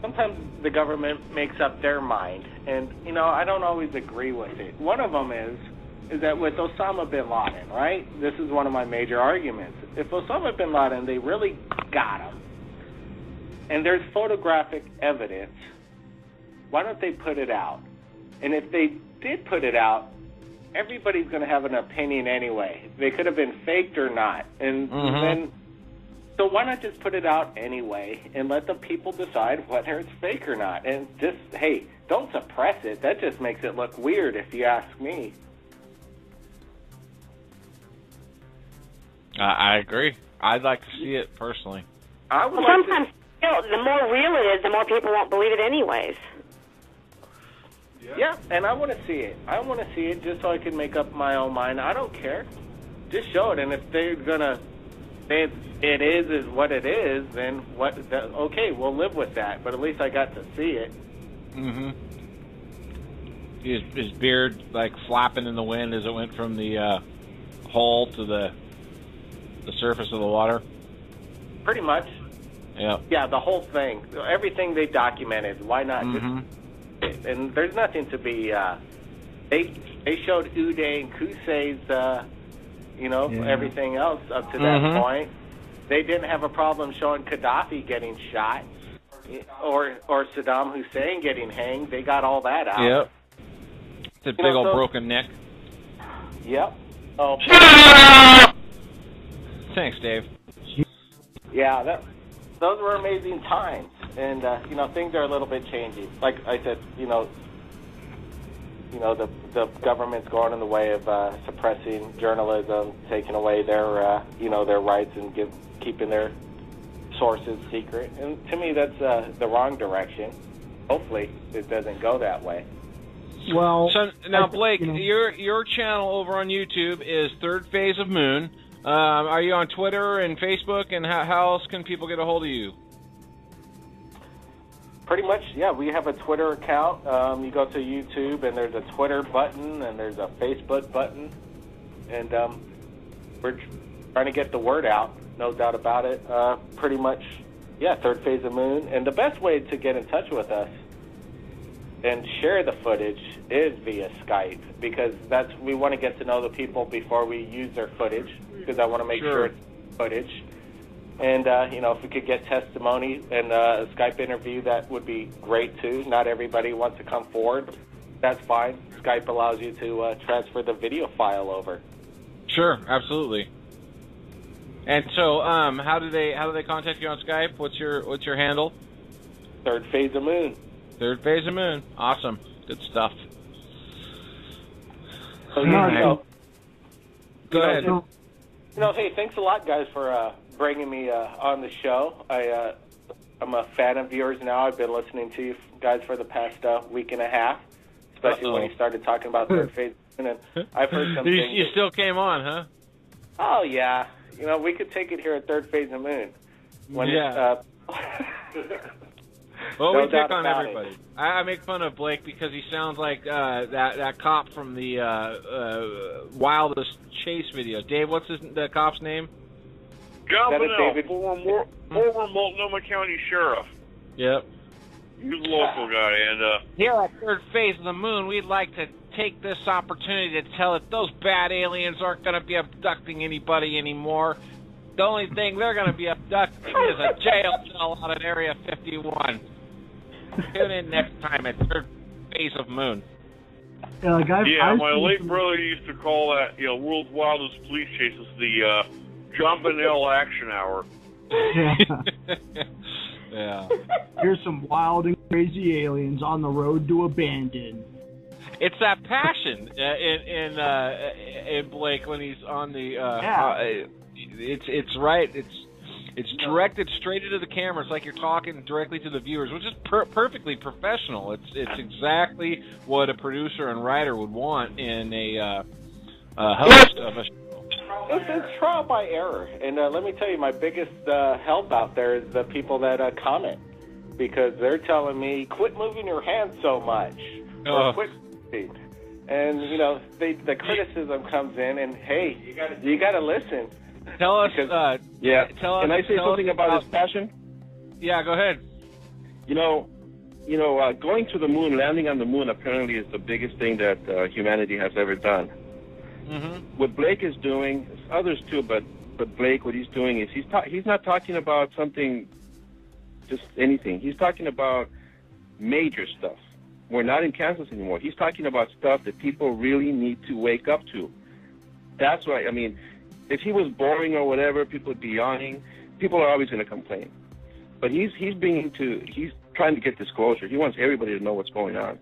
sometimes the government makes up their mind, and, I don't always agree with it. One of them is that with Osama bin Laden, right? This is one of my major arguments. If Osama bin Laden, they really got him, and there's photographic evidence, why don't they put it out? And if they did put it out, everybody's going to have an opinion anyway. They could have been faked or not. And then, so why not just put it out anyway and let the people decide whether it's fake or not? And just, hey, don't suppress it. That just makes it look weird, if you ask me. I agree. I'd like to see it personally. Sometimes, the more real it is, the more people won't believe it anyways. Yeah, and I want to see it. I want to see it just so I can make up my own mind. I don't care. Just show it. And if they're going to say it is what it is, then okay, we'll live with that. But at least I got to see it. Mm-hmm. His beard, flapping in the wind as it went from the hole to the surface of the water. Pretty much. Yeah. Yeah, the whole thing. Everything they documented. Why not just... And there's nothing to be. They showed Uday and Kusei's, everything else up to that point. They didn't have a problem showing Gaddafi getting shot, or Saddam Hussein getting hanged. They got all that out. Yep. It's a big old broken neck. Yep. Oh. Thanks, Dave. Yeah, those were amazing times. And, things are a little bit changing. Like I said, the government's going in the way of suppressing journalism, taking away their, their rights and keeping their sources secret. And to me, that's the wrong direction. Hopefully, it doesn't go that way. Well, so now, Blake, your channel over on YouTube is Third Phase of Moon. Are you on Twitter and Facebook, and how else can people get a hold of you? Pretty much, yeah. We have a Twitter account. You go to YouTube, and there's a Twitter button, and there's a Facebook button. And we're trying to get the word out, no doubt about it. Pretty much, yeah, Third Phase of Moon. And the best way to get in touch with us and share the footage is via Skype, because we want to get to know the people before we use their footage, because I want to make sure it's footage. And, if we could get testimony and a Skype interview, that would be great, too. Not everybody wants to come forward. That's fine. Skype allows you to transfer the video file over. Sure, absolutely. And so, how do they contact you on Skype? What's your handle? Third Phase of Moon. Third Phase of Moon. Awesome. Good stuff. So, Go ahead. Hey, thanks a lot, guys, for bringing me on the show. I'm a fan of yours now. I've been listening to you guys for the past week and a half, especially when you started talking about third phase. And I've heard some things. You still came on, huh? Oh, yeah. We could take it here at third phase of moon. Well, No we pick doubt on about everybody. I make fun of Blake because he sounds like that cop from the Wildest Chase video. Dave, what's the cop's name? Gambinell, former Multnomah County Sheriff. Yep. He's a local guy, and here at Third Phase of the Moon, we'd like to take this opportunity to tell that those bad aliens aren't going to be abducting anybody anymore. The only thing they're going to be abducting is a jail cell out at Area 51. Tune in next time at Third Phase of Moon. My late brother used to call that, World's Wildest Police Chases the Gambinell Action Hour. Yeah. Here's some wild and crazy aliens on the road to abandon. It's that passion in Blake when he's on the. It's right. It's directed straight into the camera. It's like you're talking directly to the viewers, which is perfectly professional. It's exactly what a producer and writer would want in a host of a show. It's trial by error. And let me tell you, my biggest help out there is the people that comment. Because they're telling me, quit moving your hands so much. Or quit moving. And, the criticism comes in, and, hey, you got to listen. Tell us. Can I say something about his passion? Yeah, go ahead. Going to the moon, landing on the moon, apparently is the biggest thing that humanity has ever done. Mm-hmm. What Blake is doing, others too, but Blake, what he's doing is he's not talking about something, just anything. He's talking about major stuff. We're not in Kansas anymore. He's talking about stuff that people really need to wake up to. That's why, if he was boring or whatever, people would be yawning. People are always going to complain. But he's trying to get disclosure. He wants everybody to know what's going on.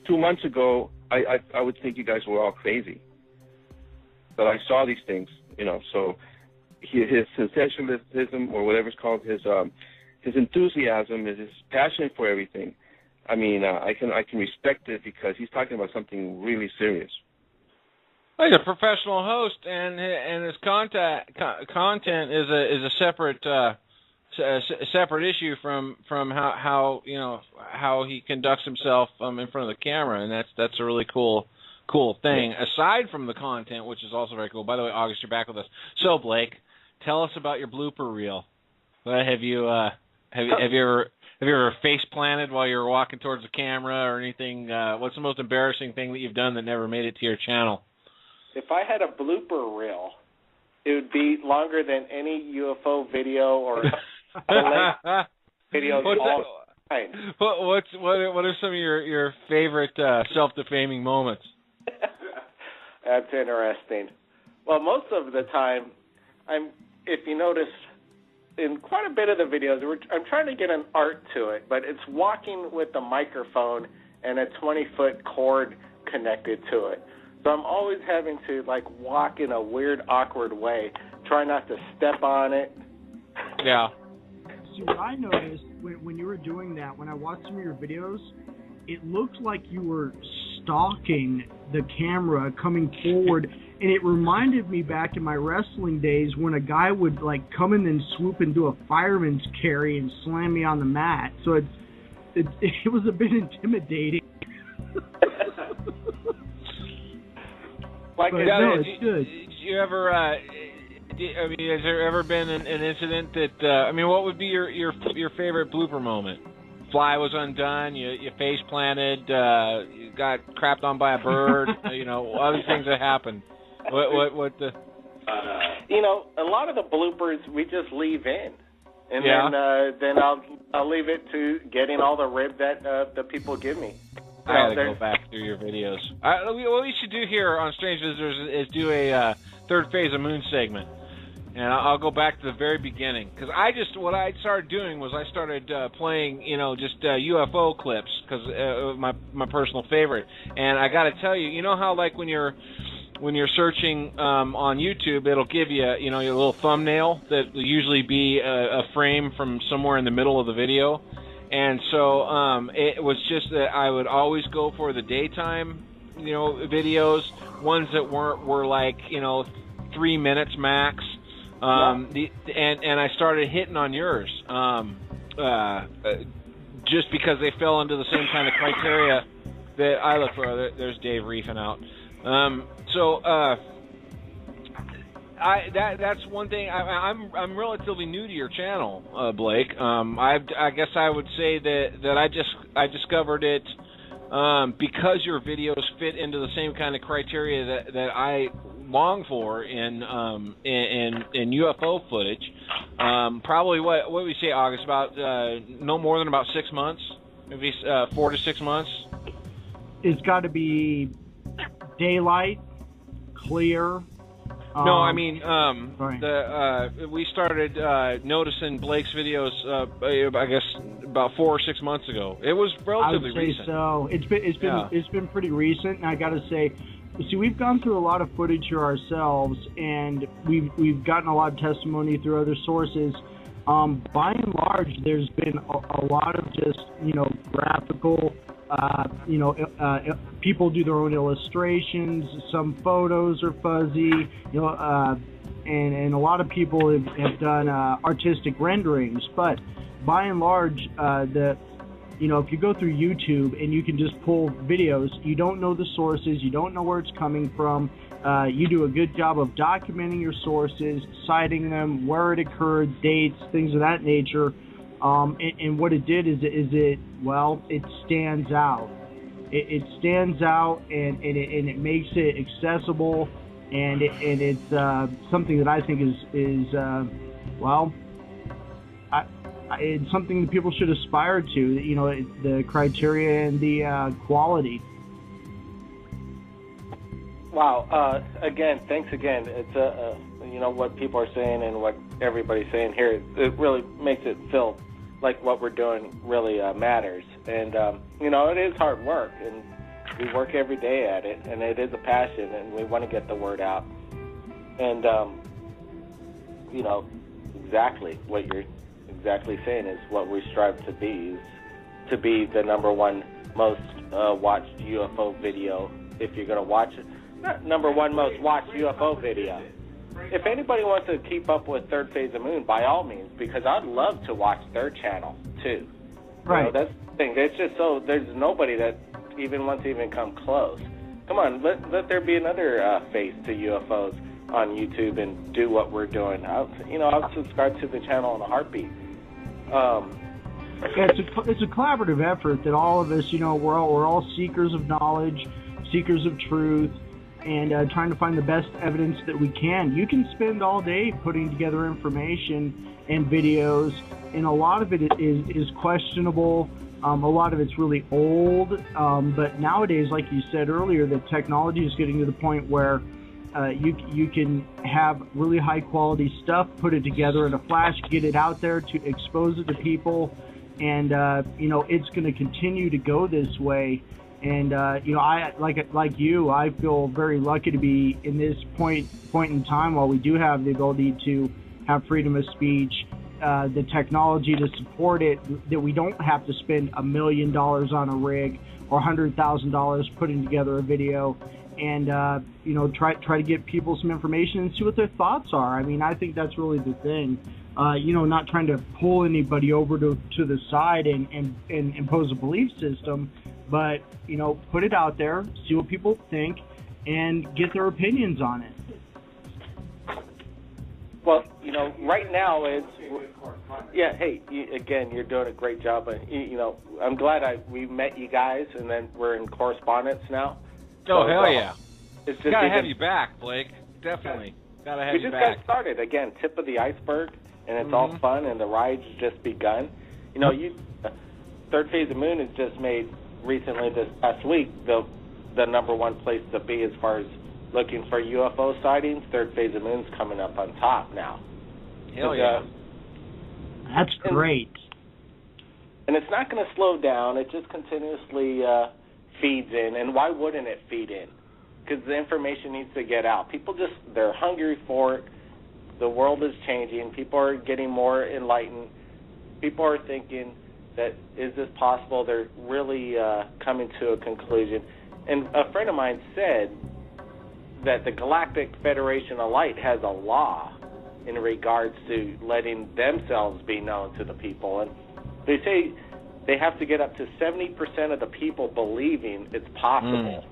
2 months ago, I would think you guys were all crazy. But I saw these things, so his sensationalism, or whatever it's called, his enthusiasm, his passion for everything. I can respect it because he's talking about something really serious. He's a professional host, and his content is a separate separate issue from how he conducts himself in front of the camera, and that's a really cool thing. Yeah. Aside from the content, which is also very cool. By the way, August, you're back with us. So Blake, tell us about your blooper reel. Have you ever face planted while you were walking towards the camera or anything? What's the most embarrassing thing that you've done that never made it to your channel? If I had a blooper reel, it would be longer than any UFO video or videos all time. What are some of your favorite self-defaming moments? That's interesting. Well, most of the time, if you notice, in quite a bit of the videos, I'm trying to get an art to it, but it's walking with a microphone and a 20-foot cord connected to it. So I'm always having to walk in a weird, awkward way, try not to step on it. Yeah. See, what I noticed when you were doing that, when I watched some of your videos, it looked like you were stalking the camera coming forward, and it reminded me back in my wrestling days when a guy would come in and swoop and do a fireman's carry and slam me on the mat. So it was a bit intimidating. It's good. Did you ever? Has there ever been an incident that? What would be your favorite blooper moment? Fly was undone. You face planted. You got crapped on by a bird. Other things that happened. What the? A lot of the bloopers we just leave in, and then I'll leave it to getting all the rib that the people give me. I gotta go back through your videos. What we should do here on Strange Visitors is do a third phase of Moon segment, And I'll go back to the very beginning, because what I started doing was I started playing, just UFO clips, because my personal favorite. And I got to tell you, you know how like when you're searching on YouTube, it'll give you, your little thumbnail that will usually be a frame from somewhere in the middle of the video. And so it was just that I would always go for the daytime, videos, ones that were like, 3 minutes max. And I started hitting on yours, just because they fell into the same kind of criteria that I look for. There's Dave reefing out. That's one thing. I'm relatively new to your channel, Blake. I guess I would say that I discovered it because your videos fit into the same kind of criteria that I long for in UFO footage. Probably what we say, August, about no more than about 6 months, maybe 4 to 6 months. It's got to be daylight, clear. No, I mean we started noticing Blake's videos. I guess about 4 or 6 months ago. It was relatively recent. So it's been pretty recent, and I got to say. See, we've gone through a lot of footage here ourselves, and we've gotten a lot of testimony through other sources. By and large, there's been a lot of just, graphical, people do their own illustrations. Some photos are fuzzy, and a lot of people have done artistic renderings. But by and large, if you go through YouTube and you can just pull videos, you don't know the sources, you don't know where it's coming from. You do a good job of documenting your sources, citing them, where it occurred, dates, things of that nature. And what it did is it stands out. It stands out, and it makes it accessible, and it's something that I think is it's something that people should aspire to, the criteria and the quality. Wow. Again, thanks again. It's what people are saying and what everybody's saying here, it really makes it feel like what we're doing really matters. And, it is hard work, and we work every day at it, and it is a passion, and we want to get the word out. And, exactly what you're exactly saying is what we strive to be the number one most watched UFO video. If you're going to watch it, not number one most watched UFO video. If anybody wants to keep up with Third Phase of Moon, by all means, because I'd love to watch their channel too. Right. That's the thing. It's just so there's nobody that even wants to even come close. Come on, let there be another face to UFOs on YouTube and do what we're doing. I'll subscribe to the channel in a heartbeat. It's a collaborative effort that all of us, we're all seekers of knowledge, seekers of truth, and trying to find the best evidence that we can. You can spend all day putting together information and videos, and a lot of it is questionable. A lot of it's really old, but nowadays, like you said earlier, the technology is getting to the point where you can have really high quality stuff, put it together in a flash, get it out there to expose it to people, and it's going to continue to go this way. And I like you, I feel very lucky to be in this point in time while we do have the ability to have freedom of speech, the technology to support it, that we don't have to spend $1 million on a rig or $100,000 putting together a video. And try to get people some information and see what their thoughts are. I mean, I think that's really the thing. Not trying to pull anybody over to the side and impose a belief system, but put it out there, see what people think, and get their opinions on it. Well, right now it's hey, again, you're doing a great job. But I'm glad we met you guys, and then we're in correspondence now. Oh, hell yeah. It's just gotta have you back, Blake. Definitely. Gotta have you back. We just got started. Again, tip of the iceberg, and it's all fun, and the ride's just begun. Third Phase of Moon has just made, recently this past week, the number one place to be as far as looking for UFO sightings, third phase of moon's coming up on top now. Hell yeah. That's great. And it's not going to slow down. It just continuously feeds in. And why wouldn't it feed in? Because the information needs to get out. People they're hungry for it. The world is changing. People are getting more enlightened. People are thinking that, is this possible? They're really coming to a conclusion. And a friend of mine said that the Galactic Federation of Light has a law in regards to letting themselves be known to the people. And they say they have to get up to 70% of the people believing it's possible.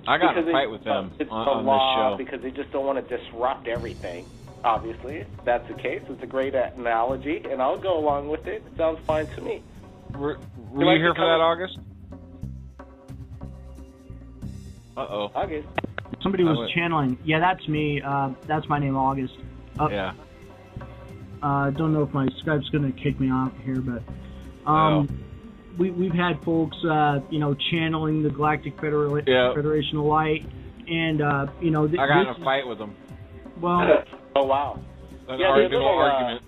I got in a fight with them it's on the law this show. because they just don't want to disrupt everything. Obviously, if that's the case. It's a great analogy, and I'll go along with it. It sounds fine to me. Were you here for that, August? Uh-oh. August. Somebody was channeling. Yeah, that's me. That's my name, August. Yeah. Don't know if my Skype's going to kick me off here, but we've had folks, channeling the Galactic Federation of Light, and I got in a fight with them. Well. Oh wow. An argument.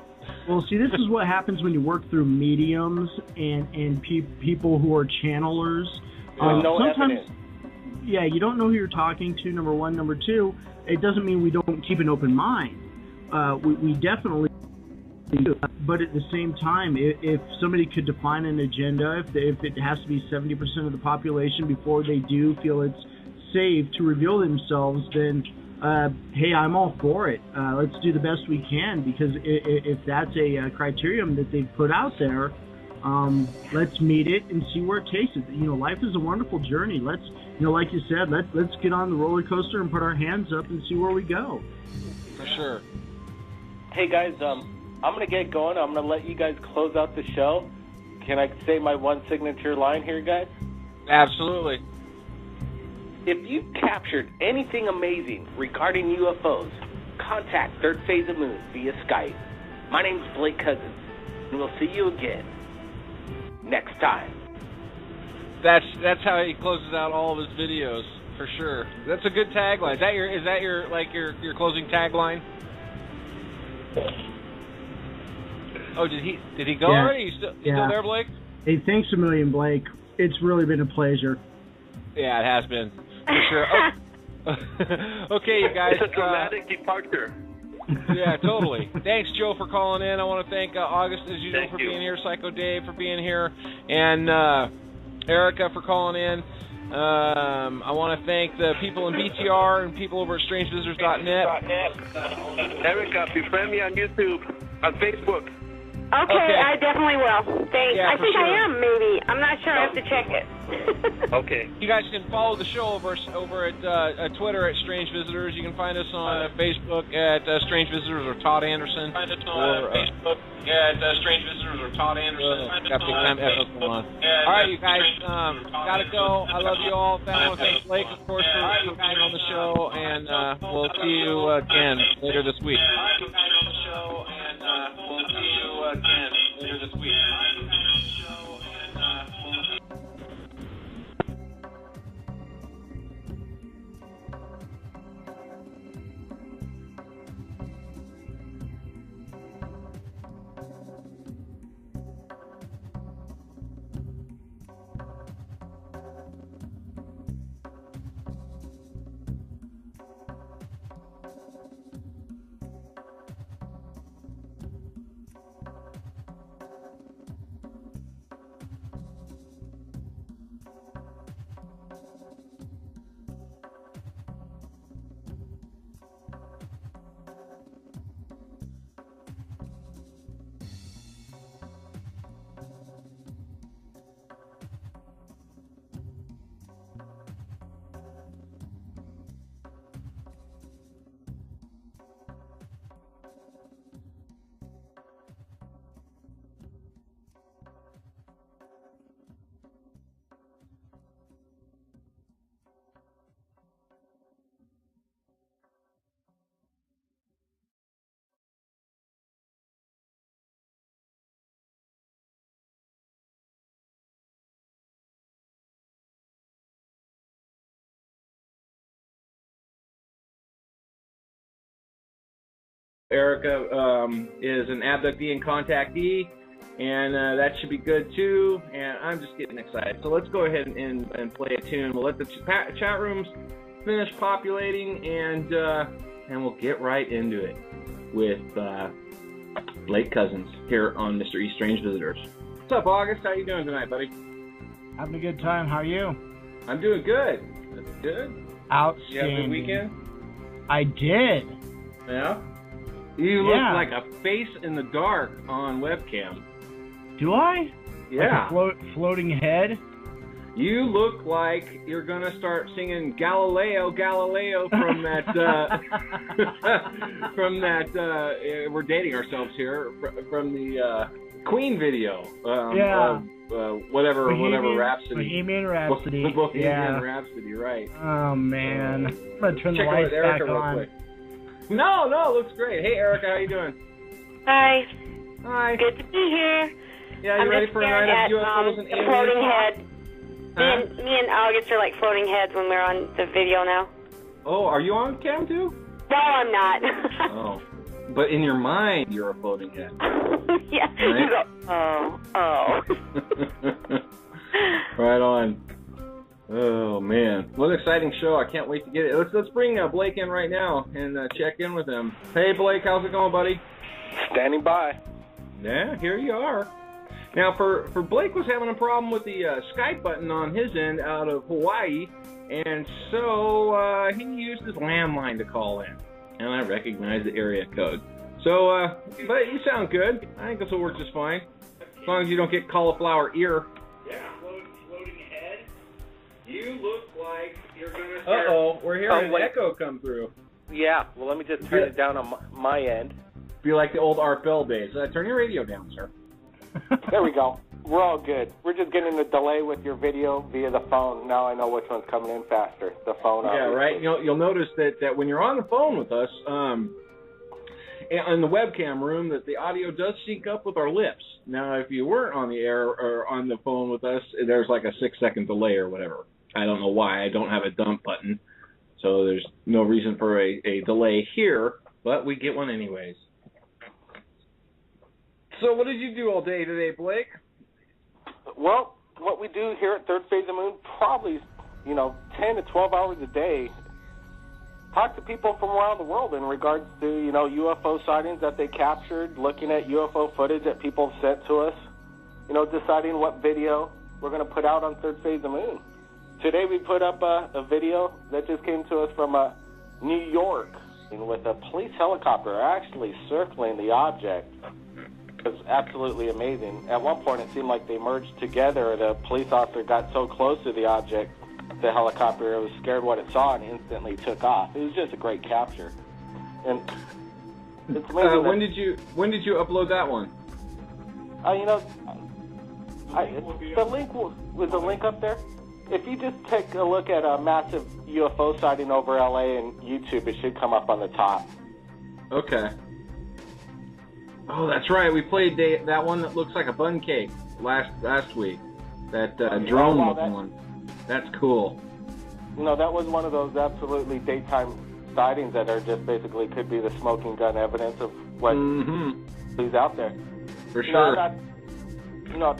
Well, see, this is what happens when you work through mediums and people who are channelers. No sometimes, evidence. Yeah, you don't know who you're talking to, number one. Number two, it doesn't mean we don't keep an open mind. We definitely do. But at the same time, if somebody could define an agenda, if it has to be 70% of the population before they do feel it's safe to reveal themselves, then hey, I'm all for it. Let's do the best we can, because if that's a criterion that they've put out there, let's meet it and see where it takes it. Life is a wonderful journey. Let's, like you said, let's get on the roller coaster and put our hands up and see where we go. For sure. Hey guys, I'm gonna get going. I'm gonna let you guys close out the show. Can I say my one signature line here, guys? Absolutely. If you've captured anything amazing regarding UFOs, contact Third Phase of Moon via Skype. My name's Blake Cousins, and we'll see you again next time. That's how he closes out all of his videos, for sure. That's a good tagline. Is that your closing tagline? Oh, did he go already? You still there, Blake? Hey, thanks a million, Blake. It's really been a pleasure. Yeah, it has been. For sure. Oh. Okay, you guys. It's a dramatic departure. Yeah, totally. Thanks, Joe, for calling in. I want to thank August, as usual, for being here, Psycho Dave for being here, and Erica for calling in. I want to thank the people in BTR and people over at strangevisitors.net. Erica, befriend me on YouTube, on Facebook. Okay, I definitely will. Thanks. Yeah, I think sure. I am, maybe. I'm not sure. I have to check it. Okay. You guys can follow the show over at Twitter at Strange Visitors. You can find us on Facebook at Strange Visitors or Todd Anderson. Find us on Facebook at Strange Visitors or Todd Anderson. All right, you guys, gotta go. I love you all. I want to thank Blake, of course, for being on the show, and we'll see you again later this week. Later this week. Erica is an abductee and contactee, and that should be good too. And I'm just getting excited. So let's go ahead and play a tune. We'll let the chat rooms finish populating, and we'll get right into it with Blake Cousins here on Mr. E Strange Visitors. What's up, August? How you doing tonight, buddy? Having a good time. How are you? I'm doing good. That's good. Outstanding. You have a good weekend? I did. Yeah? You look like a face in the dark on webcam. Do I? Yeah. Like a floating head? You look like you're going to start singing Galileo, Galileo from that, we're dating ourselves here, from the Queen video. Whatever Rhapsody. Bohemian Rhapsody. Bohemian Rhapsody, right. Oh, man. I'm going to turn the lights back on. Quick. No, looks great. Hey, Erica, how you doing? Hi. Hi. Good to be here. Yeah, you ready for a night of UFOs and aliens? Floating head. Huh? Me and August are like floating heads when we're on the video now. Oh, are you on cam too? No, I'm not. Oh. But in your mind, you're a floating head. Yeah. Right? You go, oh. Right on. Oh, man. What an exciting show. I can't wait to get it. Let's bring Blake in right now and check in with him. Hey, Blake, how's it going, buddy? Standing by. Yeah, here you are. Now, for Blake was having a problem with the Skype button on his end out of Hawaii, and so he used his landline to call in, and I recognized the area code. So, but you sound good. I think this will work just fine, as long as you don't get cauliflower ear. Yeah, floating head. You look like you're going to start... Uh-oh, we're hearing an echo come through. Yeah, well, let me just turn it down on my end. Be like the old Art Bell days. Turn your radio down, sir. There we go. We're all good. We're just getting the delay with your video via the phone. Now I know which one's coming in faster. The phone. Yeah, obviously. Right. You'll notice that when you're on the phone with us, in the webcam room, that the audio does sync up with our lips. Now, if you weren't on the air or on the phone with us, there's like a 6-second delay or whatever. I don't know why. I don't have a dump button, so there's no reason for a delay here, but we get one anyways. So what did you do all day today, Blake? Well, what we do here at Third Phase of the Moon, probably, 10 to 12 hours a day, talk to people from around the world in regards to, UFO sightings that they captured, looking at UFO footage that people sent to us, deciding what video we're going to put out on Third Phase of the Moon. Today we put up a video that just came to us from New York with a police helicopter actually circling the object. It was absolutely amazing. At one point, it seemed like they merged together. The police officer got so close to the object, the helicopter was scared what it saw and instantly took off. It was just a great capture. And it's amazing. When did you upload that one? The link was the link up there. If you just take a look at a massive UFO sighting over LA and YouTube, it should come up on the top. Okay. Oh, that's right. We played that one that looks like a bun cake last week. That drone-looking one. That's cool. That was one of those absolutely daytime sightings that are just basically could be the smoking gun evidence of what is out there. For sure. At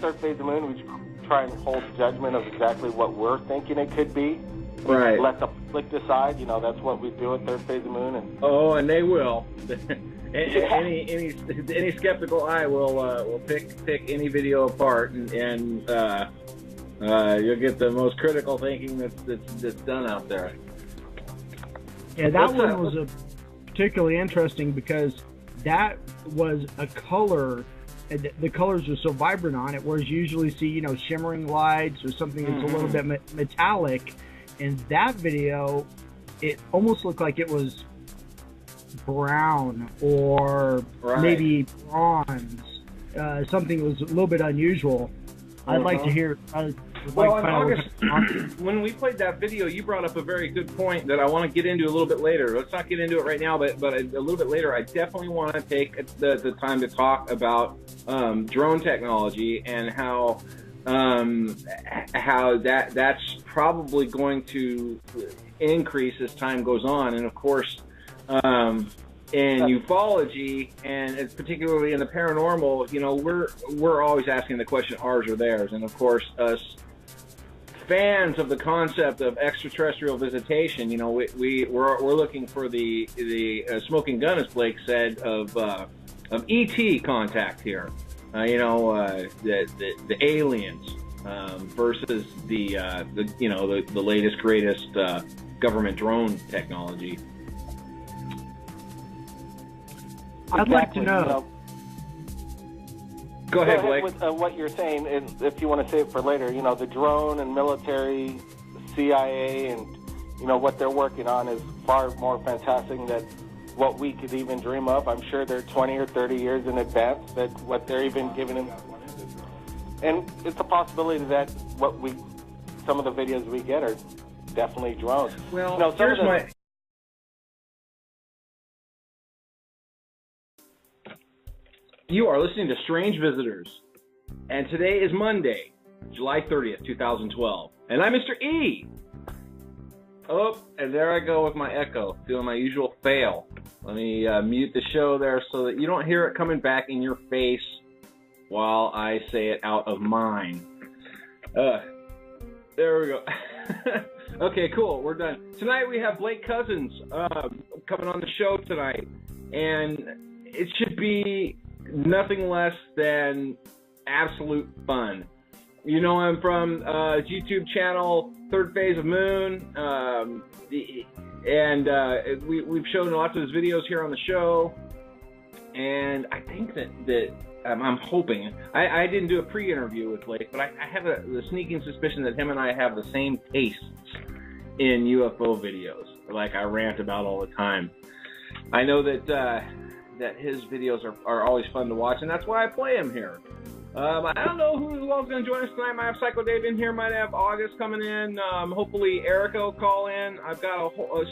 Third Phase of the Moon, we try and hold judgment of exactly what we're thinking it could be. Right. Let the public decide. That's what we do at Third Phase of the Moon. And they will. Any skeptical eye will pick any video apart, and you'll get the most critical thinking that's done out there. Yeah, that one was particularly interesting because that was a color. The colors are so vibrant on it, whereas you usually see shimmering lights or something that's a little bit metallic. In that video, it almost looked like it was brown or maybe bronze. Something was a little bit unusual. I'd like to hear. August, when we played that video, you brought up a very good point that I want to get into a little bit later. Let's not get into it right now, but a little bit later, I definitely want to take the time to talk about drone technology and how that's probably going to increase as time goes on. And of course, in ufology, and it's particularly in the paranormal, you know, we're always asking the question, ours or theirs, and of course, us fans of the concept of extraterrestrial visitation, you know, we're looking for the smoking gun, as Blake said, of ET contact here. You know, the aliens versus the latest greatest government drone technology. I'd like to know. Go ahead, Blake. With what you're saying, and if you want to save it for later, you know, the drone and military, CIA, and, you know, what they're working on is far more fantastic than what we could even dream of. I'm sure they're 20 or 30 years in advance that what they're even giving them. And it's a possibility that some of the videos we get are definitely drones. Well, you know, here's my... You are listening to Strange Visitors, and today is Monday, July 30th, 2012, and I'm Mr. E. Oh, and there I go with my echo, doing my usual fail. Let me mute the show there so that you don't hear it coming back in your face while I say it out of mine. There we go. Okay, cool, we're done. Tonight we have Blake Cousins coming on the show tonight, and it should be nothing less than absolute fun. You know him from his YouTube channel, Third Phase of Moon, and we've shown lots of his videos here on the show. And I think that I'm hoping, I didn't do a pre-interview with Blake, but I have the sneaking suspicion that him and I have the same tastes in UFO videos, like I rant about all the time. I know that his videos are always fun to watch, and that's why I play him here. I don't know who all's going to join us tonight. Might have Psycho Dave in here, might have August coming in. Hopefully Erica will call in. I've got a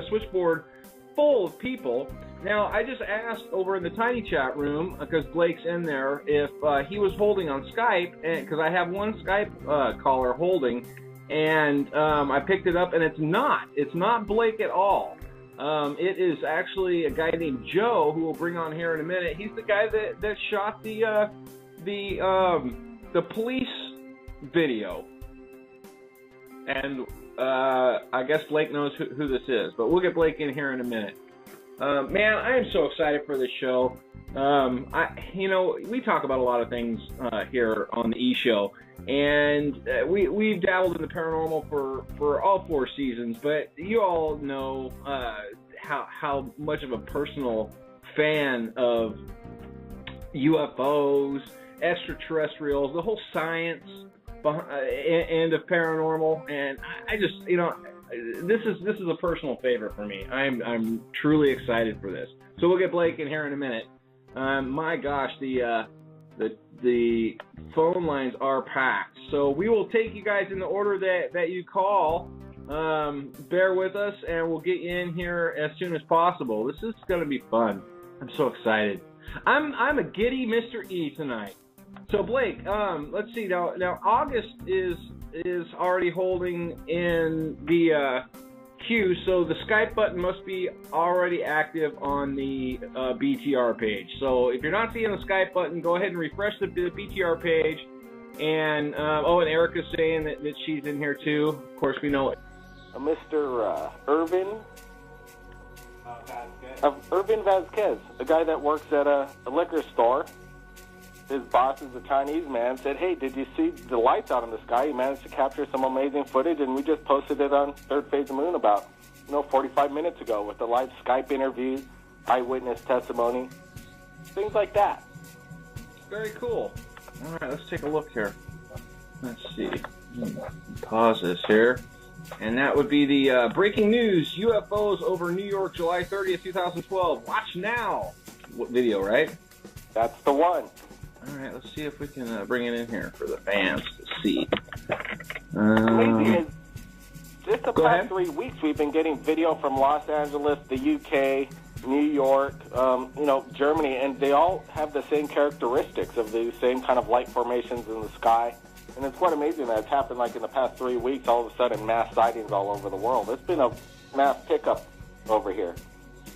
switchboard full of people. Now, I just asked over in the tiny chat room, because Blake's in there, if he was holding on Skype, because I have one Skype caller holding, and I picked it up, and it's not Blake at all. It is actually a guy named Joe, who we'll bring on here in a minute. He's the guy that shot the police video, and I guess Blake knows who this is, but we'll get Blake in here in a minute. Man, I am so excited for this show. We talk about a lot of things here on the E Show, and we've dabbled in the paranormal for all 4 seasons, but you all know how much of a personal fan of UFOs, extraterrestrials, the whole science end of paranormal, and I just, this is a personal favorite for me. I'm truly excited for this. So we'll get Blake in here in a minute. My gosh, the phone lines are packed. So we will take you guys in the order that you call. Bear with us, and we'll get you in here as soon as possible. This is going to be fun. I'm so excited. I'm a giddy Mr. E tonight. So Blake, let's see now. August is already holding in the queue, so the Skype button must be already active on the BTR page. So if you're not seeing the Skype button, go ahead and refresh the BTR page. And and Erica's saying that she's in here too. Of course, we know it. Mr. Irvin Vasquez, a guy that works at a liquor store. His boss is a Chinese man, said, hey, did you see the lights out in the sky? He managed to capture some amazing footage, and we just posted it on Third Phase of Moon about 45 minutes ago with the live Skype interview, eyewitness testimony, things like that. Very cool. All right, let's take a look here. Let's see. Pause this here. And that would be the breaking news, UFOs over New York, July 30th, 2012. Watch now. What video, right? That's the one. All right, let's see if we can bring it in here for the fans to see. Amazing is, just the past 3 weeks, we've been getting video from Los Angeles, the UK, New York, Germany, and they all have the same characteristics of the same kind of light formations in the sky. And it's quite amazing that it's happened like in the past 3 weeks, all of a sudden mass sightings all over the world. It's been a mass pickup over here.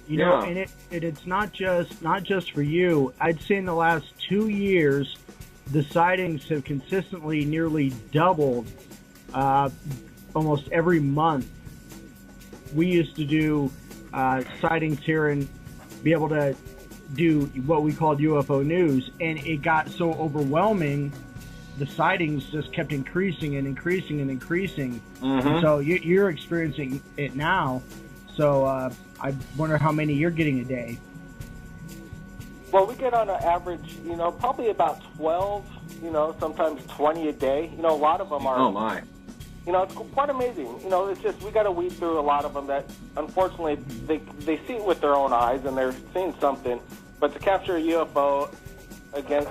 You know, and it's not just for you. I'd say in the last 2 years, the sightings have consistently nearly doubled almost every month. We used to do sightings here and be able to do what we called UFO news, and it got so overwhelming, the sightings just kept increasing and increasing and increasing. Mm-hmm. So you're experiencing it now. So I wonder how many you're getting a day. Well, we get on an average, probably about 12, sometimes 20 a day. A lot of them are. Oh, my. It's quite amazing. It's just we got to weed through a lot of them that, unfortunately, they see it with their own eyes and they're seeing something. But to capture a UFO against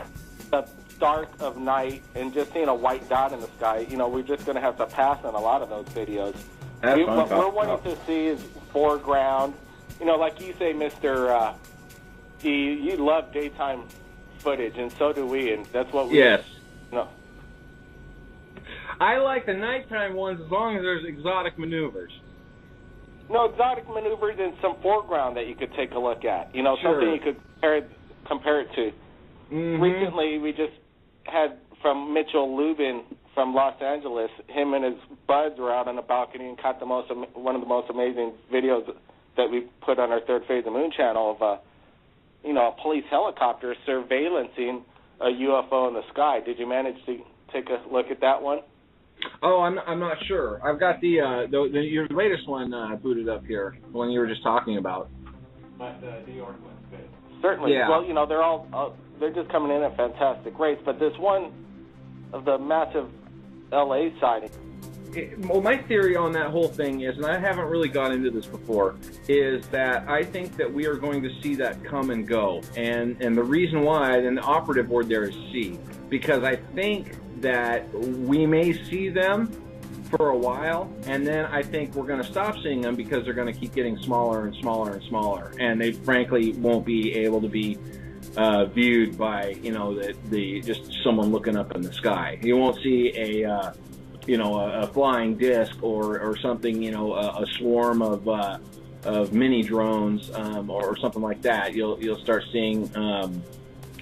the dark of night and just seeing a white dot in the sky, we're just going to have to pass on a lot of those videos. What we're wanting to see is foreground. Like you say, Mr. You love daytime footage, and so do we, and that's what we... Yes. I like the nighttime ones as long as there's exotic maneuvers. Exotic maneuvers and some foreground that you could take a look at. Sure. Something you could compare it to. Mm-hmm. Recently, we just had from Mitchell Lubin from Los Angeles. Him and his buds were out on the balcony and caught one of the most amazing videos that we put on our Third Phase of Moon channel of a police helicopter surveillancing a UFO in the sky. Did you manage to take a look at that one? Oh, I'm not sure. I've got your latest one booted up here, the one you were just talking about. But New York one's good. Certainly. Yeah. Well, they're just coming in at fantastic rates. But this one of the massive LA sighting. Well, my theory on that whole thing is, and I haven't really got into this before, is that I think that we are going to see that come and go. And the reason why, and the operative word there is see, because I think that we may see them for a while, and then I think we're going to stop seeing them because they're going to keep getting smaller and smaller and smaller, and they frankly won't be able to be viewed by the just someone looking up in the sky. You won't see a flying disc or something, a swarm of mini drones or something like that. You'll start seeing.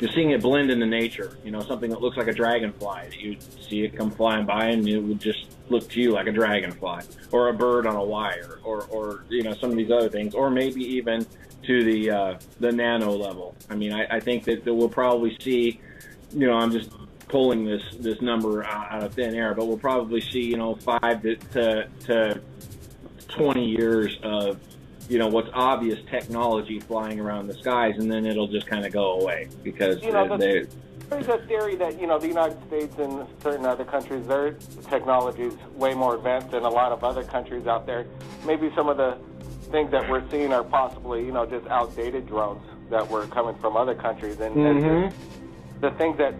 You're seeing it blend into nature, something that looks like a dragonfly. You see it come flying by and it would just look to you like a dragonfly or a bird on a wire or some of these other things, or maybe even to the nano level. I mean, I think that we'll probably see, I'm just pulling this number out of thin air, but we'll probably see, 5 to 20 years of, what's obvious technology flying around the skies, and then it'll just kind of go away because there's a theory that, the United States and certain other countries, their technology is way more advanced than a lot of other countries out there. Maybe some of the things that we're seeing are possibly, just outdated drones that were coming from other countries. And the things that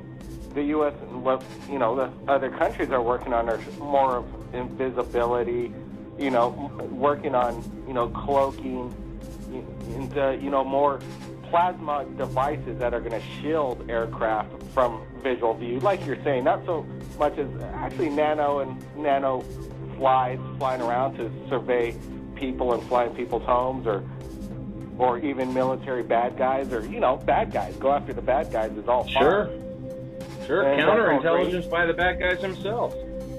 the U.S. and the other countries are working on are more of invisibility, working on, cloaking, and, more plasma devices that are going to shield aircraft from visual view. Like you're saying, not so much as actually nano flies flying around to survey people and fly in people's homes, or even military bad guys, or, bad guys. Go after the bad guys is all fun. Sure, counterintelligence by the bad guys themselves.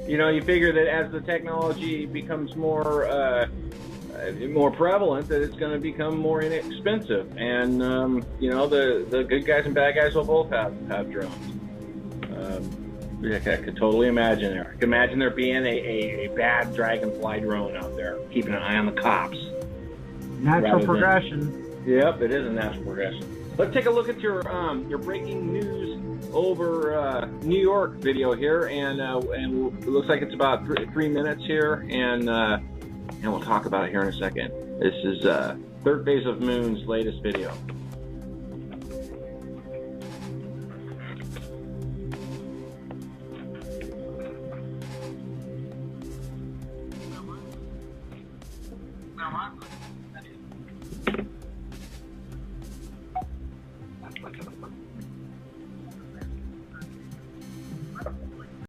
You figure that as the technology becomes more prevalent, that it's going to become more inexpensive, and the good guys and bad guys will both have drones. I could totally imagine there. I could imagine there being a bad dragonfly drone out there keeping an eye on the cops. Natural progression. Yep, it is a natural progression. Let's take a look at your breaking news over New York video here, and it looks like it's about 3 minutes here, and we'll talk about it here in a second. This is Third Phase of Moon's latest video. Now,